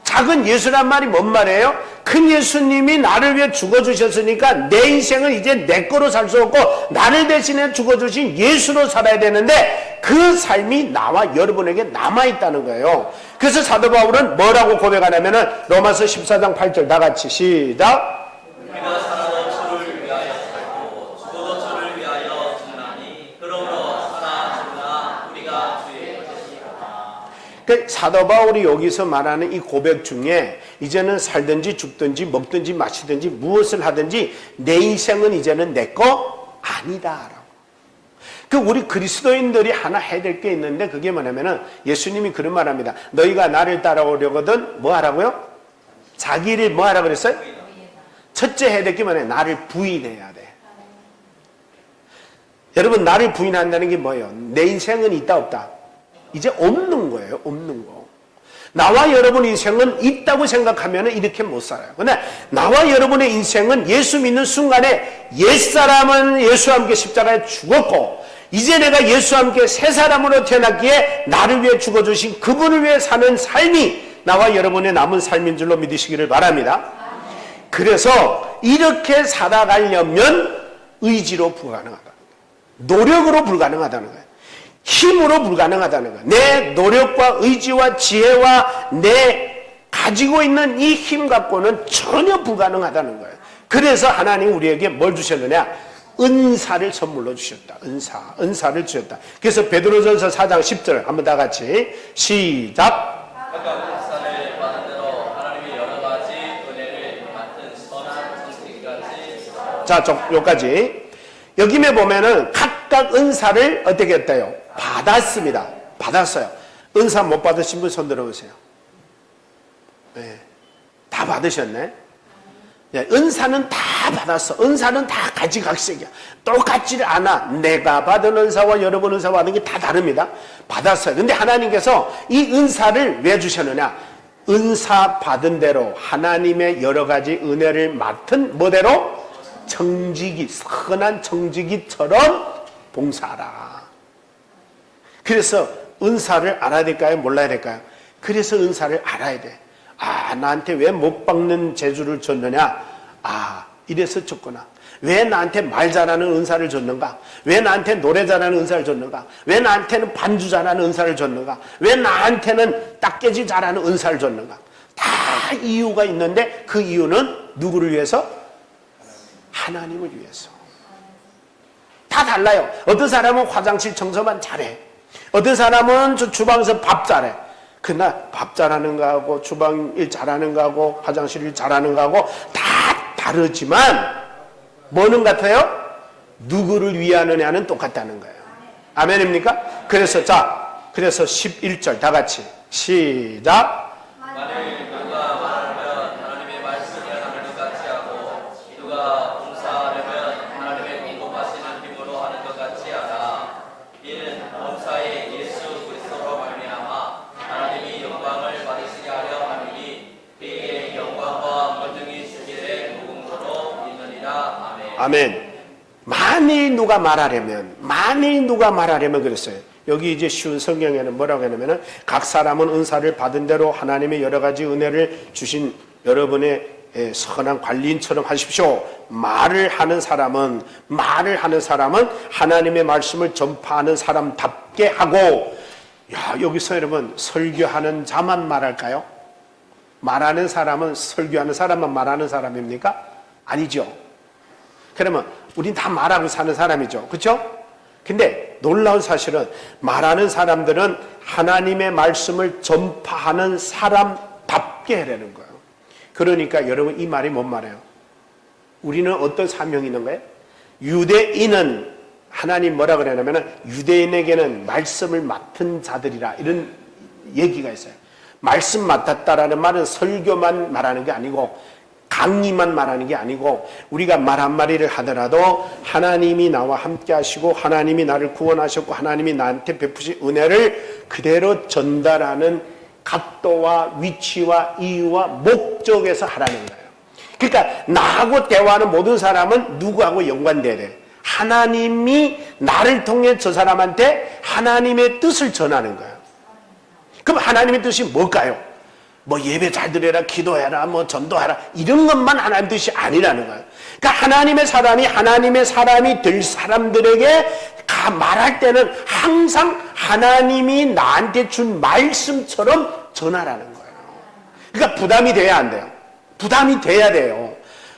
작은 예수란 말이 뭔 말이에요? 큰 예수님이 나를 위해 죽어주셨으니까 내 인생은 이제 내 거로 살 수 없고 나를 대신해 죽어주신 예수로 살아야 되는데 그 삶이 나와 여러분에게 남아있다는 거예요. 그래서 사도 바울은 뭐라고 고백하냐면은 로마서 14장 8절 다 같이 시작. 우리가 살아도 주를 위하여 살고 죽어도 주를 위하여 죽나니 그러므로 살아 죽으나 우리가 주의 것이니라. 그 사도 바울이 여기서 말하는 이 고백 중에 이제는 살든지 죽든지 먹든지 마시든지 무엇을 하든지 내 인생은 이제는 내 거 아니다라고. 그 우리 그리스도인들이 하나 해야 될 게 있는데 그게 뭐냐면은 예수님이 그런 말합니다. 너희가 나를 따라오려거든 뭐 하라고요? 자기를 뭐 하라 그랬어요? 첫째 해야 될 게 뭐냐? 나를 부인해야 돼. 여러분 나를 부인한다는 게 뭐예요? 내 인생은 있다 없다? 이제 없는 거예요. 없는 거. 나와 여러분의 인생은 있다고 생각하면 이렇게 못 살아요. 근데 나와 여러분의 인생은 예수 믿는 순간에 옛사람은 예수와 함께 십자가에 죽었고 이제 내가 예수와 함께 새 사람으로 태어났기에 나를 위해 죽어주신 그분을 위해 사는 삶이 나와 여러분의 남은 삶인 줄로 믿으시기를 바랍니다. 그래서 이렇게 살아가려면 의지로 불가능하다. 노력으로 불가능하다는 거예요. 힘으로 불가능하다는 거예요. 내 노력과 의지와 지혜와 내 가지고 있는 이 힘 갖고는 전혀 불가능하다는 거예요. 그래서 하나님 우리에게 뭘 주셨느냐? 은사를 선물로 주셨다. 은사를 주셨다. 그래서 베드로전서 4장 10절 한번 다 같이 시작. 각각 은사를 받은 대로 하나님이 여러 가지 은혜를 맡은 선한 선택같이 자, 여기까지. 여기에 보면은 각각 은사를 어떻게 했대요? 받았습니다. 받았어요. 은사 못 받으신 분 손 들어보세요. 네. 다 받으셨네. 네. 은사는 다 받았어. 은사는 다 가지각색이야. 똑같지를 않아. 내가 받은 은사와 여러분 은사 받은 게 다 다릅니다. 받았어요. 근데 하나님께서 이 은사를 왜 주셨느냐? 은사 받은 대로 하나님의 여러 가지 은혜를 맡은 뭐대로? 청지기, 선한 청지기처럼 봉사하라. 그래서 은사를 알아야 될까요? 몰라야 될까요? 그래서 은사를 알아야 돼. 아, 나한테 왜 못 박는 재주를 줬느냐? 아, 이래서 줬구나. 왜 나한테 말 잘하는 은사를 줬는가? 왜 나한테 노래 잘하는 은사를 줬는가? 왜 나한테는 반주 잘하는 은사를 줬는가? 왜 나한테는 딱깨지 잘하는 은사를 줬는가? 다 이유가 있는데 그 이유는 누구를 위해서? 하나님을 위해서. 다 달라요. 어떤 사람은 화장실 청소만 잘해. 어떤 사람은 주방에서 밥 잘해. 그러나 밥 잘하는 거하고 주방 일 잘하는 거하고 화장실 일 잘하는 거하고 다 다르지만 뭐는 같아요? 누구를 위하느냐는 똑같다는 거예요. 아멘입니까? 그래서 11절 다 같이 시작. 만일 누가 말하면 하나님의 말씀을 하는 것 같이 하고 누가 봉사하려면 하나님의 공급하시는 힘으로 하는 것 같이 하라. 이는 범사에 예수 그리스도로 말미암아 하나님이 영광을 받으시게 하려 함이니 그에게 영광과 권능이 주기를 무궁으로 있느니라. 아멘. 아멘. 만일 누가 말하려면 그랬어요. 여기 이제 쉬운 성경에는 뭐라고 하냐면은 각 사람은 은사를 받은 대로 하나님의 여러 가지 은혜를 주신 여러분의 선한 관리인처럼 하십시오. 말을 하는 사람은 하나님의 말씀을 전파하는 사람답게 하고, 야, 여기서 여러분 설교하는 자만 말할까요? 말하는 사람은 설교하는 사람만 말하는 사람입니까? 아니죠. 그러면 우린 다 말하고 사는 사람이죠. 그렇죠? 근데 놀라운 사실은 말하는 사람들은 하나님의 말씀을 전파하는 사람답게 하려는 거예요. 그러니까 여러분 이 말이 뭔 말이에요? 우리는 어떤 사명이 있는 거예요? 유대인은 하나님 뭐라 그러냐면은 유대인에게는 말씀을 맡은 자들이라 이런 얘기가 있어요. 말씀 맡았다라는 말은 설교만 말하는 게 아니고 강의만 말하는 게 아니고 우리가 말 한마디를 하더라도 하나님이 나와 함께 하시고 하나님이 나를 구원하셨고 하나님이 나한테 베푸신 은혜를 그대로 전달하는 각도와 위치와 이유와 목적에서 하라는 거예요. 그러니까 나하고 대화하는 모든 사람은 누구하고 연관돼야 돼요. 하나님이 나를 통해 저 사람한테 하나님의 뜻을 전하는 거예요. 그럼 하나님의 뜻이 뭘까요? 뭐 예배 잘 드려라, 기도해라, 뭐 전도하라 이런 것만 하나님 뜻이 아니라는 거예요. 그러니까 하나님의 사람이 될 사람들에게 말할 때는 항상 하나님이 나한테 준 말씀처럼 전하라는 거예요. 그러니까 부담이 돼야 안 돼요. 부담이 돼야 돼요.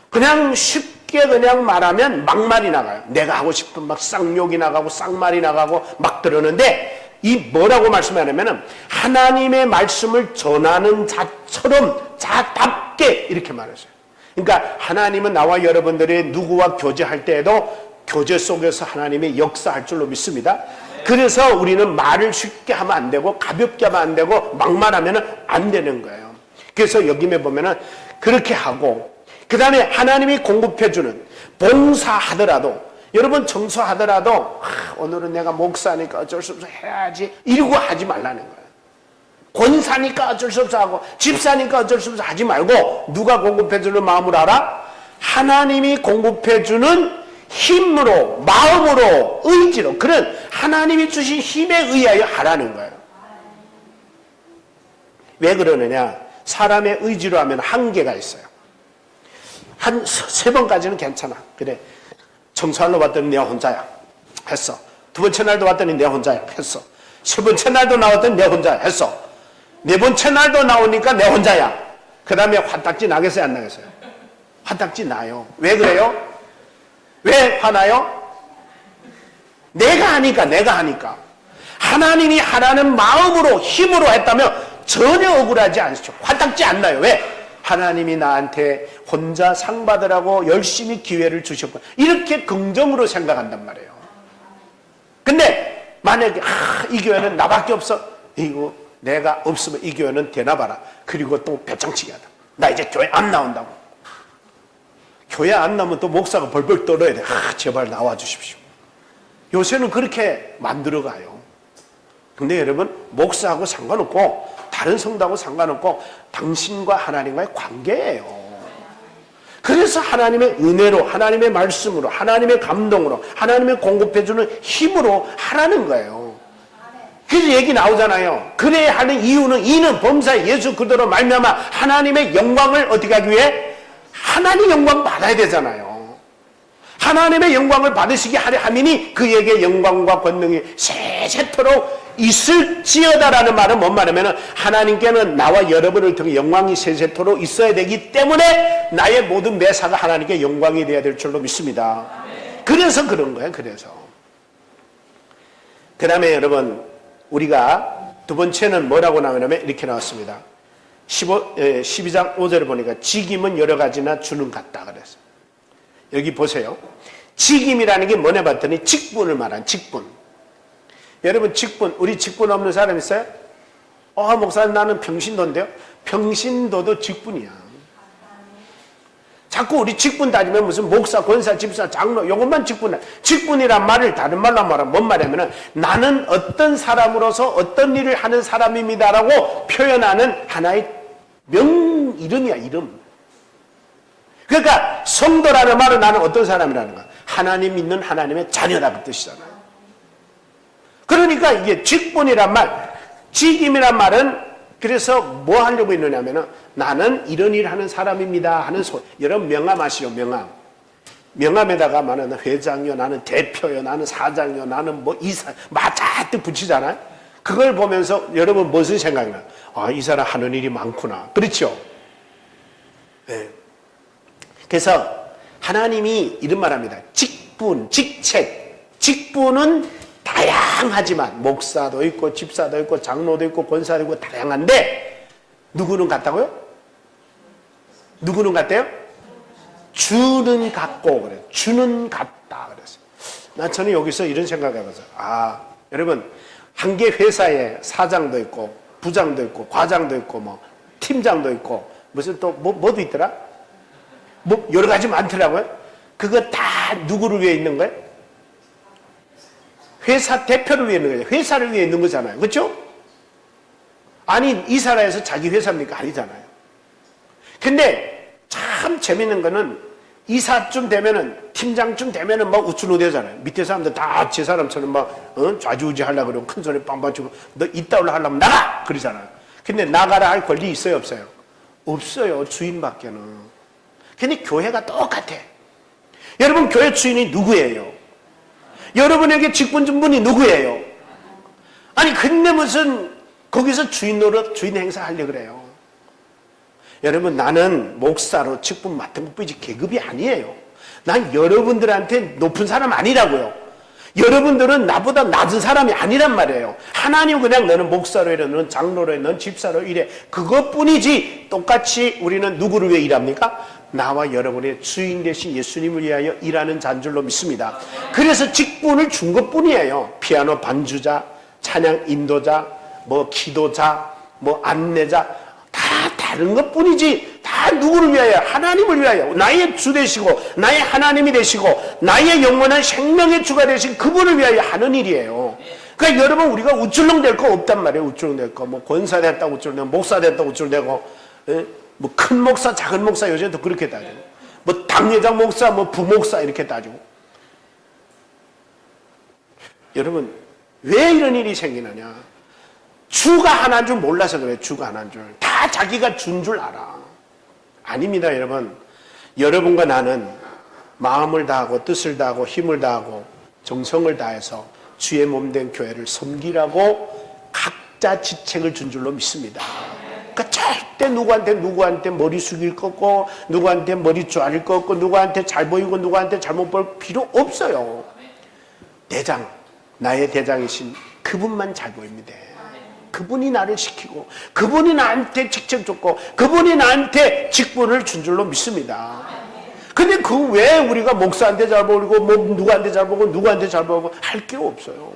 그냥 쉽게 그냥 말하면 막말이 나가요. 내가 하고 싶은 막 쌍욕이 나가고 쌍말이 나가고 막 그러는데 이 뭐라고 말씀하냐면은 하나님의 말씀을 전하는 자처럼 자답게 이렇게 말했어요. 그러니까 하나님은 나와 여러분들이 누구와 교제할 때에도 교제 속에서 하나님의 역사할 줄로 믿습니다. 그래서 우리는 말을 쉽게 하면 안 되고 가볍게 하면 안 되고 막말하면 안 되는 거예요. 그래서 여기에 보면은 그렇게 하고 그 다음에 하나님이 공급해주는 봉사하더라도 여러분 청소하더라도 오늘은 내가 목사니까 어쩔 수 없어 해야지 이러고 하지 말라는 거예요. 권사니까 어쩔 수 없어 하고 집사니까 어쩔 수 없어 하지 말고 누가 공급해주는 마음으로 알아? 하나님이 공급해주는 힘으로 마음으로 의지로 그런 하나님이 주신 힘에 의하여 하라는 거예요. 왜 그러느냐? 사람의 의지로 하면 한계가 있어요. 한 3번까지는 괜찮아. 그래 청소하러 왔더니 내가 혼자야 했어. 2번째 날도 왔더니 내가 혼자야 했어. 3번째 날도 나왔더니 내가 혼자야 했어. 4번째 날도 나오니까 내가 혼자야. 그 다음에 화딱지 나겠어요 안 나겠어요? 화딱지 나요. 왜 그래요? 왜 화나요? 내가 하니까 하나님이 하라는 마음으로 힘으로 했다면 전혀 억울하지 않죠. 화딱지 안 나요. 왜? 하나님이 나한테 혼자 상 받으라고 열심히 기회를 주셨고 이렇게 긍정으로 생각한단 말이에요. 근데 만약에 이 교회는 나밖에 없어. 이거 내가 없으면 이 교회는 되나 봐라. 그리고 또 배짱치기 하다. 나 이제 교회 안 나온다고. 교회 안 나오면 또 목사가 벌벌 떨어야 돼. 제발 나와 주십시오. 요새는 그렇게 만들어가요. 근데 여러분 목사하고 상관없고 다른 성도하고 상관없고 당신과 하나님과의 관계예요. 그래서 하나님의 은혜로 하나님의 말씀으로 하나님의 감동으로 하나님의 공급해주는 힘으로 하라는 거예요. 그래서 얘기 나오잖아요. 그래야 하는 이유는 이는 범사에 예수 그대로 말미암아 하나님의 영광을 어떻게 하기 위해? 하나님 영광 받아야 되잖아요. 하나님의 영광을 받으시게 하려 함이니 그에게 영광과 권능이 세세토록 있을지어다라는 말은 뭔 말이냐면 하나님께는 나와 여러분을 통해 영광이 세세토록 있어야 되기 때문에 나의 모든 매사가 하나님께 영광이 되어야 될 줄로 믿습니다. 그래서 그런 거예요. 그래서 그 다음에 여러분 우리가 두 번째는 뭐라고 나오냐면 이렇게 나왔습니다. 12장 5절을 보니까 직임은 여러 가지나 주는 같다 그랬어요. 여기 보세요. 직임이라는 게 뭐냐 봤더니 직분을 말한 직분. 여러분 직분, 우리 직분 없는 사람 있어요? 목사님 나는 평신도인데요. 평신도도 직분이야. 자꾸 우리 직분 따지면 무슨 목사, 권사, 집사, 장로 이것만 직분이야. 직분이란 말을 다른 말로 말하면 뭔 말이냐면 나는 어떤 사람으로서 어떤 일을 하는 사람입니다라고 표현하는 하나의 이름이야. 이름. 그러니까 성도라는 말은 나는 어떤 사람이라는 거야? 하나님 믿는 하나님의 자녀다 그 뜻이잖아요. 그러니까 이게 직분이란 말, 직임이란 말은 그래서 뭐 하려고 했느냐면은 나는 이런 일 하는 사람입니다 하는 여러분 명함하시오. 명함에다가 나는 회장이요, 나는 대표요, 나는 사장이요, 나는 뭐 이사 마자뜩 붙이잖아요. 그걸 보면서 여러분 무슨 생각이 나요? 이 사람 하는 일이 많구나. 그렇죠? 네. 그래서 하나님이 이런 말합니다. 직분, 직책. 직분은 다양하지만 목사도 있고 집사도 있고 장로도 있고 권사도 있고 다양한데 누구는 같다고요? 누구는 같대요? 주는 같고 그래요. 주는 같다 그랬어요. 저는 여기서 이런 생각을 해봤어요. 여러분, 한 개 회사에 사장도 있고, 부장도 있고, 과장도 있고, 뭐, 팀장도 있고, 무슨 또, 뭐도 있더라? 뭐, 여러 가지 많더라고요. 그거 다 누구를 위해 있는 거예요? 회사 대표를 위해 있는 거예요. 회사를 위해 있는 거잖아요. 그렇죠? 아니, 이사라에서 자기 회사입니까? 아니잖아요. 근데 참 재밌는 거는 이사쯤 되면은, 팀장쯤 되면은 막 우쭐우대잖아요. 밑에 사람들 다 제 사람처럼 막, 좌지우지 하려고 그러고 큰 소리 빵빵 치고, 너 이따올라 하려면 나가! 그러잖아요. 근데 나가라 할 권리 있어요? 없어요? 없어요. 주인밖에는. 근데 교회가 똑같아. 여러분, 교회 주인이 누구예요? 여러분에게 직분 준 분이 누구예요? 아니, 근데 무슨, 거기서 주인 노릇, 주인 행사 하려고 그래요. 여러분, 나는 목사로 직분 맡은 것뿐이지 계급이 아니에요. 난 여러분들한테 높은 사람 아니라고요. 여러분들은 나보다 낮은 사람이 아니란 말이에요. 하나님 그냥 너는 목사로 이래, 너는 장로로 이래, 너는 집사로 이래. 그것뿐이지. 똑같이 우리는 누구를 위해 일합니까? 나와 여러분의 주인 되신 예수님을 위하여 일하는 자인 줄로 믿습니다. 그래서 직분을 준 것뿐이에요. 피아노 반주자, 찬양 인도자, 뭐 기도자, 뭐 안내자, 다 다른 것뿐이지. 다 누구를 위하여? 하나님을 위하여. 나의 주 되시고 나의 하나님이 되시고 나의 영원한 생명의 주가 되신 그분을 위하여 하는 일이에요. 그러니까 여러분, 우리가 우쭐렁 될 거 없단 말이에요. 우쭐렁 될 거. 뭐 권사 됐다 우쭐렁 되고, 목사 됐다 우쭐렁 되고, 뭐 큰 목사, 작은 목사 요즘엔 또 그렇게 따지고, 뭐 당회장 목사, 뭐 부목사 이렇게 따지고. 여러분, 왜 이런 일이 생기느냐? 주가 하나인 줄 몰라서 그래요. 주가 하나인 줄. 다 자기가 준 줄 알아. 아닙니다, 여러분. 여러분과 나는 마음을 다하고 뜻을 다하고 힘을 다하고 정성을 다해서 주의 몸된 교회를 섬기라고 각자 지책을 준 줄로 믿습니다. 그러니까 절대 누구한테 머리 숙일 거고, 누구한테 머리 쪼아릴 거고, 누구한테 잘 보이고 누구한테 잘못 볼 필요 없어요. 대장, 나의 대장이신 그분만 잘 보입니다. 그분이 나를 시키고, 그분이 나한테 직책 줬고, 그분이 나한테 직분을 준 줄로 믿습니다. 근데 그 왜 우리가 목사한테 잘 보이고, 뭐 누구한테 잘 보고, 누구한테 잘 보고 할 게 없어요.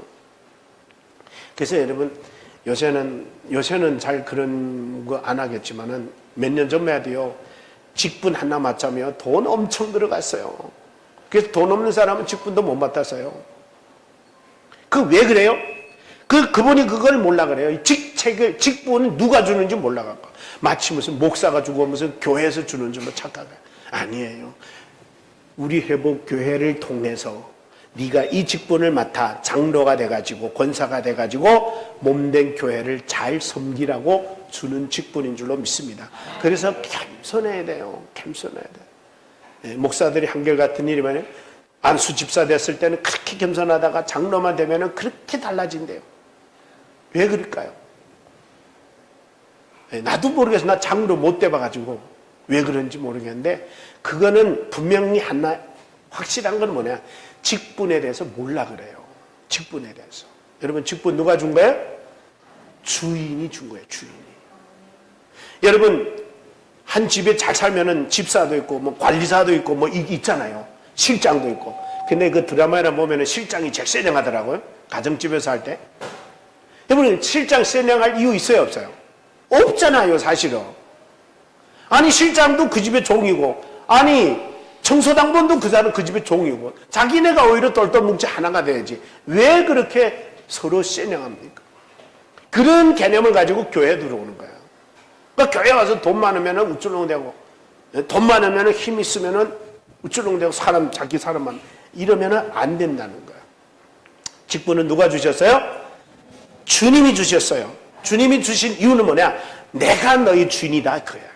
그래서 여러분, 요새는 잘 그런 거 안 하겠지만은 몇 년 전만 해도요, 직분 하나 맡자며 돈 엄청 들어갔어요. 그래서 돈 없는 사람은 직분도 못 맡았어요. 그 왜 그래요? 그분이 그걸 몰라 그래요. 직분을 누가 주는지 몰라갖고. 마치 무슨 목사가 주고 무슨 교회에서 주는지 뭐 착각해. 아니에요. 우리 회복 교회를 통해서 네가 이 직분을 맡아 장로가 돼가지고 권사가 돼가지고 몸된 교회를 잘 섬기라고 주는 직분인 줄로 믿습니다. 그래서 겸손해야 돼요. 겸손해야 돼요. 목사들이 한결같은 일이면 안수 집사 됐을 때는 그렇게 겸손하다가 장로만 되면 그렇게 달라진대요. 왜 그럴까요? 나도 모르겠어. 나 장로 못 돼봐가지고 왜 그런지 모르겠는데, 그거는 분명히 하나 확실한 건 뭐냐, 직분에 대해서 몰라 그래요. 직분에 대해서. 여러분, 직분 누가 준 거예요? 주인이 준 거예요. 주인이. 여러분, 한 집에 잘 살면은 집사도 있고 뭐 관리사도 있고 뭐 있잖아요. 실장도 있고. 근데 그 드라마에나 보면은 실장이 제일 세령하더라고요. 가정집에서 할 때. 여러분, 실장 세령할 이유 있어요, 없어요? 없잖아요, 사실은. 아니, 실장도 그 집의 종이고, 아니, 청소당번도 그 사람 그 집의 종이고, 자기네가 오히려 똘똘뭉치 하나가 돼야지. 왜 그렇게 서로 세령합니까? 그런 개념을 가지고 교회에 들어오는 거예요. 그러니까 교회 와서 돈 많으면 우쭐렁대고, 돈 많으면 힘 있으면 우쭐렁대고, 자기 사람만 이러면 안 된다는 거예요. 직분은 누가 주셨어요? 주님이 주셨어요. 주님이 주신 이유는 뭐냐? 내가 너희 주인이다, 그거예요.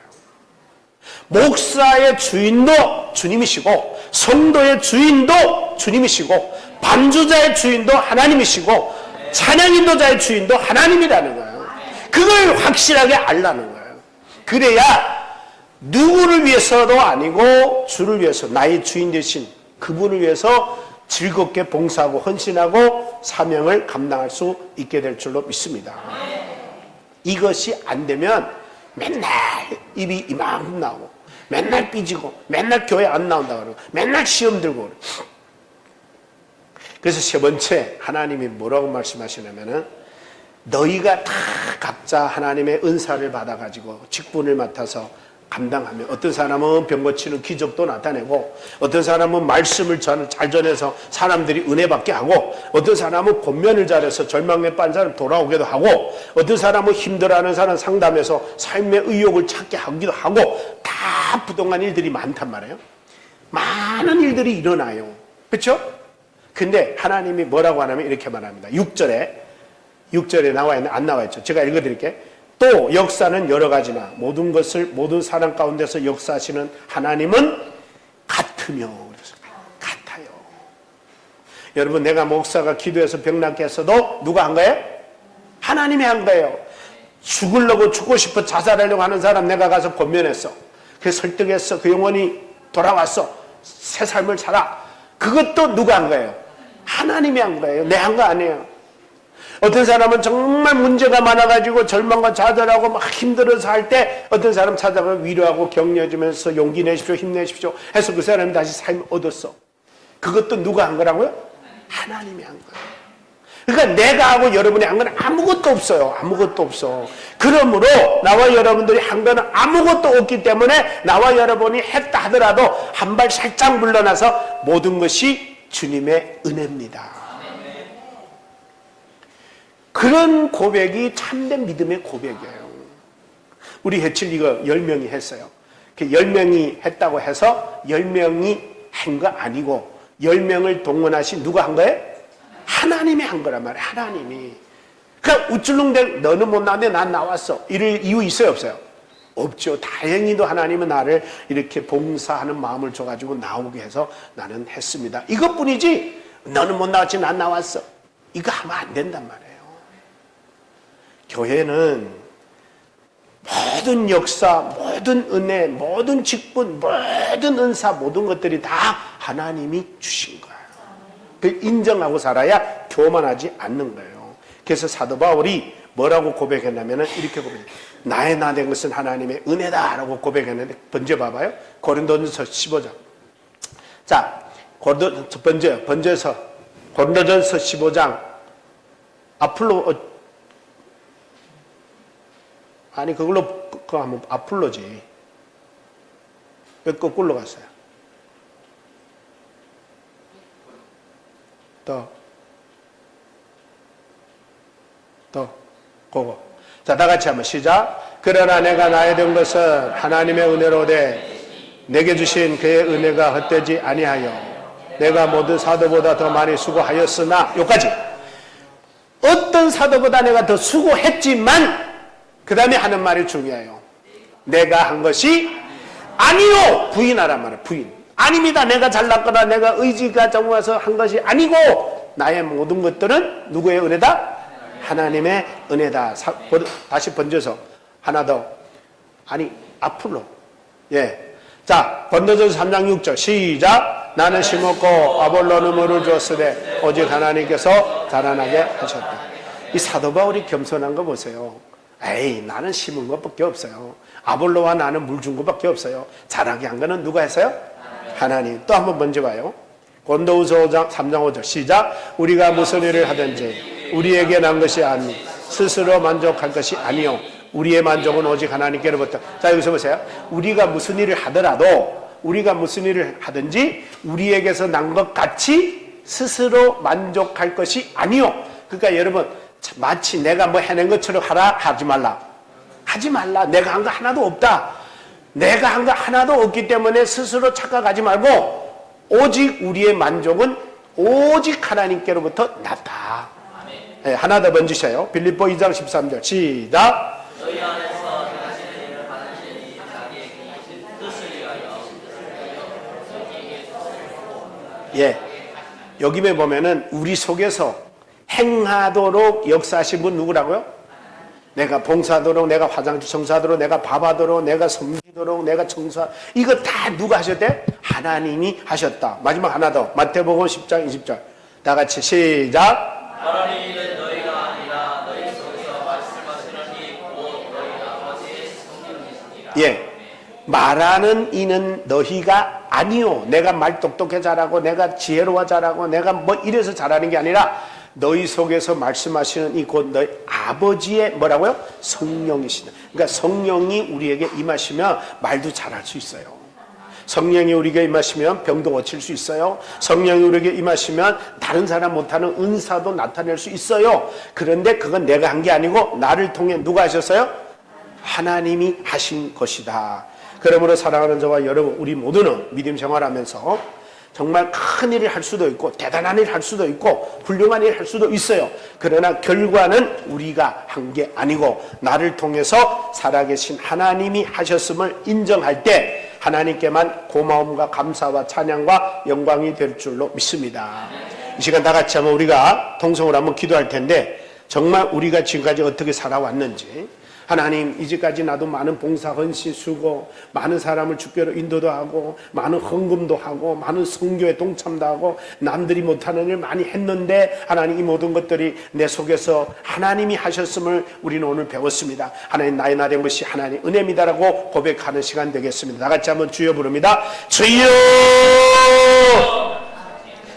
목사의 주인도 주님이시고, 성도의 주인도 주님이시고, 반주자의 주인도 하나님이시고, 찬양 인도자의 주인도 하나님이라는 거예요. 그걸 확실하게 알라는 거예요. 그래야 누구를 위해서도 아니고 주를 위해서, 나의 주인 되신 그분을 위해서 즐겁게 봉사하고 헌신하고 사명을 감당할 수 있게 될 줄로 믿습니다. 이것이 안 되면 맨날 입이 이만큼 나오고, 맨날 삐지고, 맨날 교회 안 나온다고 그러고, 맨날 시험 들고 그러고. 그래서 세 번째 하나님이 뭐라고 말씀하시냐면은 너희가 다 각자 하나님의 은사를 받아가지고 직분을 맡아서 감당하면 어떤 사람은 병 고치는 기적도 나타내고 어떤 사람은 말씀을 잘 전해서 사람들이 은혜 받게 하고 어떤 사람은 권면을 잘해서 절망에 빠진 사람 돌아오기도 하고 어떤 사람은 힘들어하는 사람 상담해서 삶의 의욕을 찾게 하기도 하고 다 부동한 일들이 많단 말이에요. 많은 일들이 일어나요. 그렇죠? 근데 하나님이 뭐라고 하냐면 이렇게 말합니다. 6절에 나와 있는 안 나와 있죠. 제가 읽어드릴게요. 또 역사는 여러 가지나 모든 사람 가운데서 역사하시는 하나님은 같으며 같아요. 여러분 내가 목사가 기도해서 병낫게 했어도 누가 한 거예요? 하나님이 한 거예요. 죽고 싶어 자살하려고 하는 사람 내가 가서 권면했어. 그래서 설득했어. 그 영혼이 돌아왔어. 새 삶을 살아. 그것도 누가 한 거예요? 하나님이 한 거예요. 내 한 거 아니에요. 어떤 사람은 정말 문제가 많아가지고 절망과 좌절하고 막 힘들어서 할 때 어떤 사람 찾아가 위로하고 격려해주면서 용기 내십시오, 힘내십시오 해서 그 사람이 다시 삶을 얻었어. 그것도 누가 한 거라고요? 하나님이 한 거예요. 그러니까 내가 하고 여러분이 한 건 아무것도 없어요. 아무것도 없어. 그러므로 나와 여러분들이 한 거는 아무것도 없기 때문에 나와 여러분이 했다 하더라도 한 발 살짝 물러나서 모든 것이 주님의 은혜입니다. 그런 고백이 참된 믿음의 고백이에요. 우리 해칠 이거 10명이 했어요. 10명이 했다고 해서 10명이 한 거 아니고 10명을 동원하신 누가 한 거예요? 하나님이 한 거란 말이에요. 하나님이. 그러니까 우쭐릉대 너는 못 나왔는데 난 나왔어. 이럴 이유 있어요? 없어요? 없죠. 다행히도 하나님은 나를 이렇게 봉사하는 마음을 줘가지고 나오게 해서 나는 했습니다. 이것뿐이지 너는 못 나왔지 난 나왔어. 이거 하면 안 된단 말이에요. 교회는 모든 역사, 모든 은혜, 모든 직분, 모든 은사, 모든 것들이 다 하나님이 주신 거예요. 그걸 인정하고 살아야 교만하지 않는 거예요. 그래서 사도 바울이 뭐라고 고백했냐면 이렇게 고백해요. 나의 나 된 것은 하나님의 은혜다라고 고백했는데 번째 봐봐요. 고린도전서 15장. 자, 번째서 고린도전서 15장 그거 하면 아플로지. 왜 거꾸로 갔어요? 그거. 자, 다 같이 한번 시작. 그러나 내가 나에 된 것은 하나님의 은혜로되 내게 주신 그의 은혜가 헛되지 아니하여 내가 모든 사도보다 더 많이 수고하였으나 여기까지. 어떤 사도보다 내가 더 수고했지만 그 다음에 하는 말이 중요해요. 내가 한 것이 아니요. 부인하란 말이에요. 부인. 아닙니다. 내가 잘났거나 내가 의지가 정해서 한 것이 아니고 나의 모든 것들은 누구의 은혜다? 하나님의 은혜다. 다시 번져서 하나 더. 앞으로. 예. 자, 고린도전서 3장 6절 시작. 나는 심었고 아볼로는 물을 주었으되 오직 하나님께서 자라나게 하셨다. 이 사도 바울이 겸손한 거 보세요. 에이, 나는 심은 것밖에 없어요. 아볼로와 나는 물 준 것밖에 없어요. 자라게 한 거는 누가 했어요? 하나님. 또 한번 먼저 봐요. 고린도후서 3장 5절 시작. 우리가 무슨 일을 하든지 우리에게 난 것이 아니 스스로 만족할 것이 아니요 우리의 만족은 오직 하나님께로부터. 자, 여기서 보세요. 우리가 무슨 일을 하든지 우리에게서 난 것 같이 스스로 만족할 것이 아니요. 그러니까 여러분 마치 내가 뭐 해낸 것처럼 하지 말라. 내가 한 거 하나도 없다. 내가 한 거 하나도 없기 때문에 스스로 착각하지 말고 오직 우리의 만족은 오직 하나님께로부터 났다. 네, 하나 더 번지셔요. 빌립보 2장 13절 시작. 너희 안에서 당신의 일을 하시니 자기의 뜻을 위하여. 예, 여기에 보면은 우리 속에서 행하도록 역사하신 분 누구라고요? 내가 봉사하도록, 내가 화장실 청소하도록, 내가 밥하도록, 내가 섬기도록, 내가 청소하 이거 다 누가 하셨대? 하나님이 하셨다. 마지막 하나 더. 마태복음 10장 20절. 다 같이 시작. 하나님이 이는 너희가 아니라 너희 속에서 말씀하시는 이 곧 너희 아버지의 성령이시니라. 예. 말하는 이는 너희가 아니요. 내가 말 똑똑해 잘하고 내가 지혜로워 잘하고 내가 뭐 이래서 잘하는 게 아니라 너희 속에서 말씀하시는 이 곧 너희 아버지의 뭐라고요? 성령이시다. 그러니까 성령이 우리에게 임하시면 말도 잘할 수 있어요. 성령이 우리에게 임하시면 병도 고칠 수 있어요. 성령이 우리에게 임하시면 다른 사람 못하는 은사도 나타낼 수 있어요. 그런데 그건 내가 한 게 아니고 나를 통해 누가 하셨어요? 하나님이 하신 것이다. 그러므로 사랑하는 저와 여러분, 우리 모두는 믿음 생활하면서 정말 큰 일을 할 수도 있고 대단한 일을 할 수도 있고 훌륭한 일을 할 수도 있어요. 그러나 결과는 우리가 한 게 아니고 나를 통해서 살아계신 하나님이 하셨음을 인정할 때 하나님께만 고마움과 감사와 찬양과 영광이 될 줄로 믿습니다. 이 시간 다 같이 한번 우리가 통성으로 한번 기도할 텐데, 정말 우리가 지금까지 어떻게 살아왔는지, 하나님 이제까지 나도 많은 봉사 헌신 수고, 많은 사람을 주께로 인도도 하고 많은 헌금도 하고 많은 선교에 동참도 하고 남들이 못하는 일 많이 했는데 하나님 이 모든 것들이 내 속에서 하나님이 하셨음을 우리는 오늘 배웠습니다. 하나님 나의 나된 것이 하나님 은혜입니다라고 고백하는 시간 되겠습니다. 다 같이 한번 주여 부릅니다. 주여!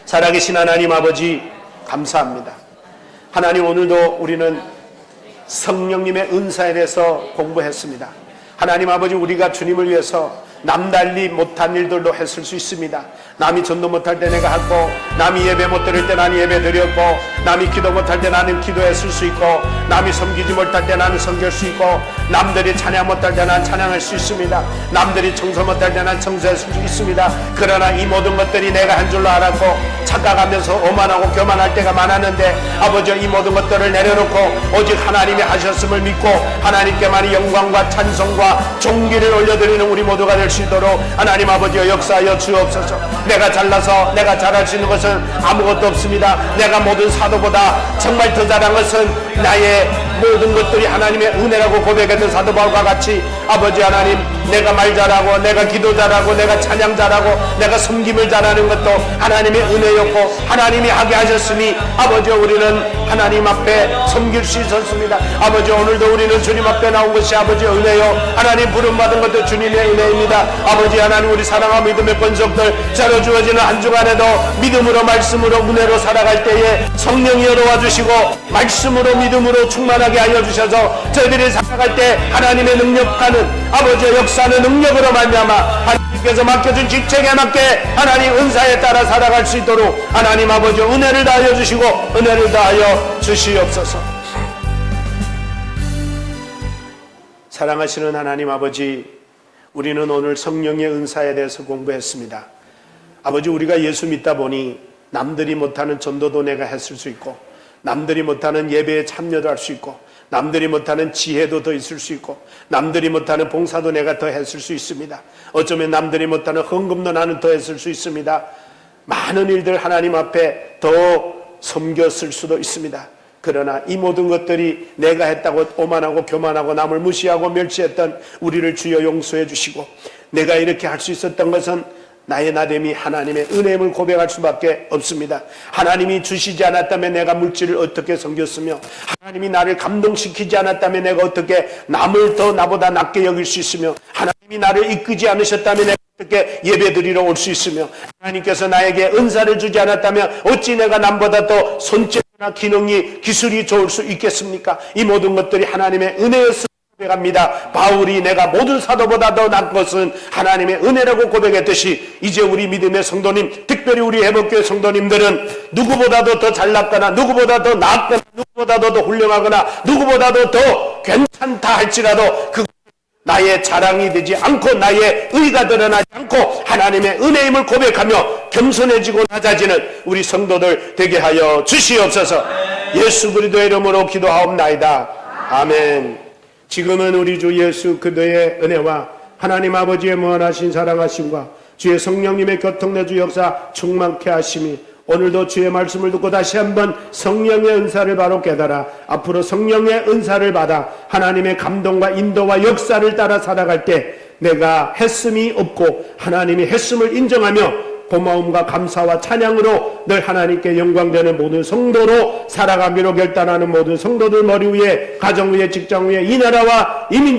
살아계신 하나님 아버지 감사합니다. 하나님 오늘도 우리는 성령님의 은사에 대해서 공부했습니다. 하나님 아버지, 우리가 주님을 위해서 남달리 못한 일들도 했을 수 있습니다. 남이 전도 못할 때 내가 하고, 남이 예배 못 드릴 때 나는 예배 드렸고, 남이 기도 못할 때 나는 기도했을 수 있고, 남이 섬기지 못할 때 나는 섬길 수 있고, 남들이 찬양 못할 때 나는 찬양할 수 있습니다. 남들이 청소 못할 때 나는 청소했을 수 있습니다. 그러나 이 모든 것들이 내가 한 줄로 알았고 착각하면서 오만하고 교만할 때가 많았는데, 아버지 이 모든 것들을 내려놓고 오직 하나님이 하셨음을 믿고 하나님께만 영광과 찬송과 존귀를 올려드리는 우리 모두가 될 수 있도록 하나님 아버지여 역사하여 주옵소서. 내가 잘나서 내가 잘할 수 있는 것은 아무것도 없습니다. 내가 모든 사도보다 정말 더 잘한 것은 나의 모든 것들이 하나님의 은혜라고 고백했던 사도 바울과 같이, 아버지 하나님, 내가 말 잘하고 내가 기도 잘하고 내가 찬양 잘하고 내가 섬김을 잘하는 것도 하나님의 은혜였고 하나님이 하게 하셨으니 아버지 우리는 하나님 앞에 섬길 수 있었습니다. 아버지 오늘도 우리는 주님 앞에 나온 것이 아버지 은혜요, 하나님 부름받은 것도 주님의 은혜입니다. 아버지 하나님, 우리 사랑과 믿음의 권속들 저로 주어지는 한 주간에도 믿음으로 말씀으로 은혜로 살아갈 때에 성령이 열어와 주시고 말씀으로 믿음으로 충만하게 하여 주셔서 저희들이 살아갈 때 하나님의 능력하는 아버지의 역사는 능력으로 말미암아 하나님께서 맡겨준 직책에 맞게 하나님 은사에 따라 살아갈 수 있도록 하나님 아버지 은혜를 다하여 주시고 은혜를 다하여 주시옵소서. 사랑하시는 하나님 아버지, 우리는 오늘 성령의 은사에 대해서 공부했습니다. 아버지, 우리가 예수 믿다 보니 남들이 못하는 전도도 내가 했을 수 있고, 남들이 못하는 예배에 참여도 할 수 있고, 남들이 못하는 지혜도 더 있을 수 있고, 남들이 못하는 봉사도 내가 더 했을 수 있습니다. 어쩌면 남들이 못하는 헌금도 나는 더 했을 수 있습니다. 많은 일들 하나님 앞에 더 섬겼을 수도 있습니다. 그러나 이 모든 것들이 내가 했다고 오만하고 교만하고 남을 무시하고 멸시했던 우리를 주여 용서해 주시고, 내가 이렇게 할 수 있었던 것은 나의 나됨이 하나님의 은혜임을 고백할 수밖에 없습니다. 하나님이 주시지 않았다면 내가 물질을 어떻게 섬겼으며, 하나님이 나를 감동시키지 않았다면 내가 어떻게 남을 더 나보다 낮게 여길 수 있으며, 하나님이 나를 이끄지 않으셨다면 내가 어떻게 예배드리러 올 수 있으며, 하나님께서 나에게 은사를 주지 않았다면 어찌 내가 남보다 더 손재주나 기능이 기술이 좋을 수 있겠습니까? 이 모든 것들이 하나님의 은혜였습니다. 고백합니다. 바울이 내가 모든 사도보다 더 난 것은 하나님의 은혜라고 고백했듯이, 이제 우리 믿음의 성도님, 특별히 우리 회복교회 성도님들은 누구보다도 더 잘났거나 누구보다도 낫거나 누구보다도 더 훌륭하거나 누구보다도 더 괜찮다 할지라도 그 나의 자랑이 되지 않고 나의 의가 드러나지 않고 하나님의 은혜임을 고백하며 겸손해지고 낮아지는 우리 성도들 되게 하여 주시옵소서. 예수 그리스도의 이름으로 기도하옵나이다. 아멘. 지금은 우리 주 예수 그리스도의 은혜와 하나님 아버지의 무한하신 사랑하심과 주의 성령님의 교통내주 역사 충만케 하심이 오늘도 주의 말씀을 듣고 다시 한번 성령의 은사를 바로 깨달아 앞으로 성령의 은사를 받아 하나님의 감동과 인도와 역사를 따라 살아갈 때 내가 했음이 없고 하나님이 했음을 인정하며 고마움과 감사와 찬양으로 늘 하나님께 영광되는 모든 성도로 살아가기로 결단하는 모든 성도들 머리 위에, 가정 위에, 직장 위에, 이 나라와 이 민족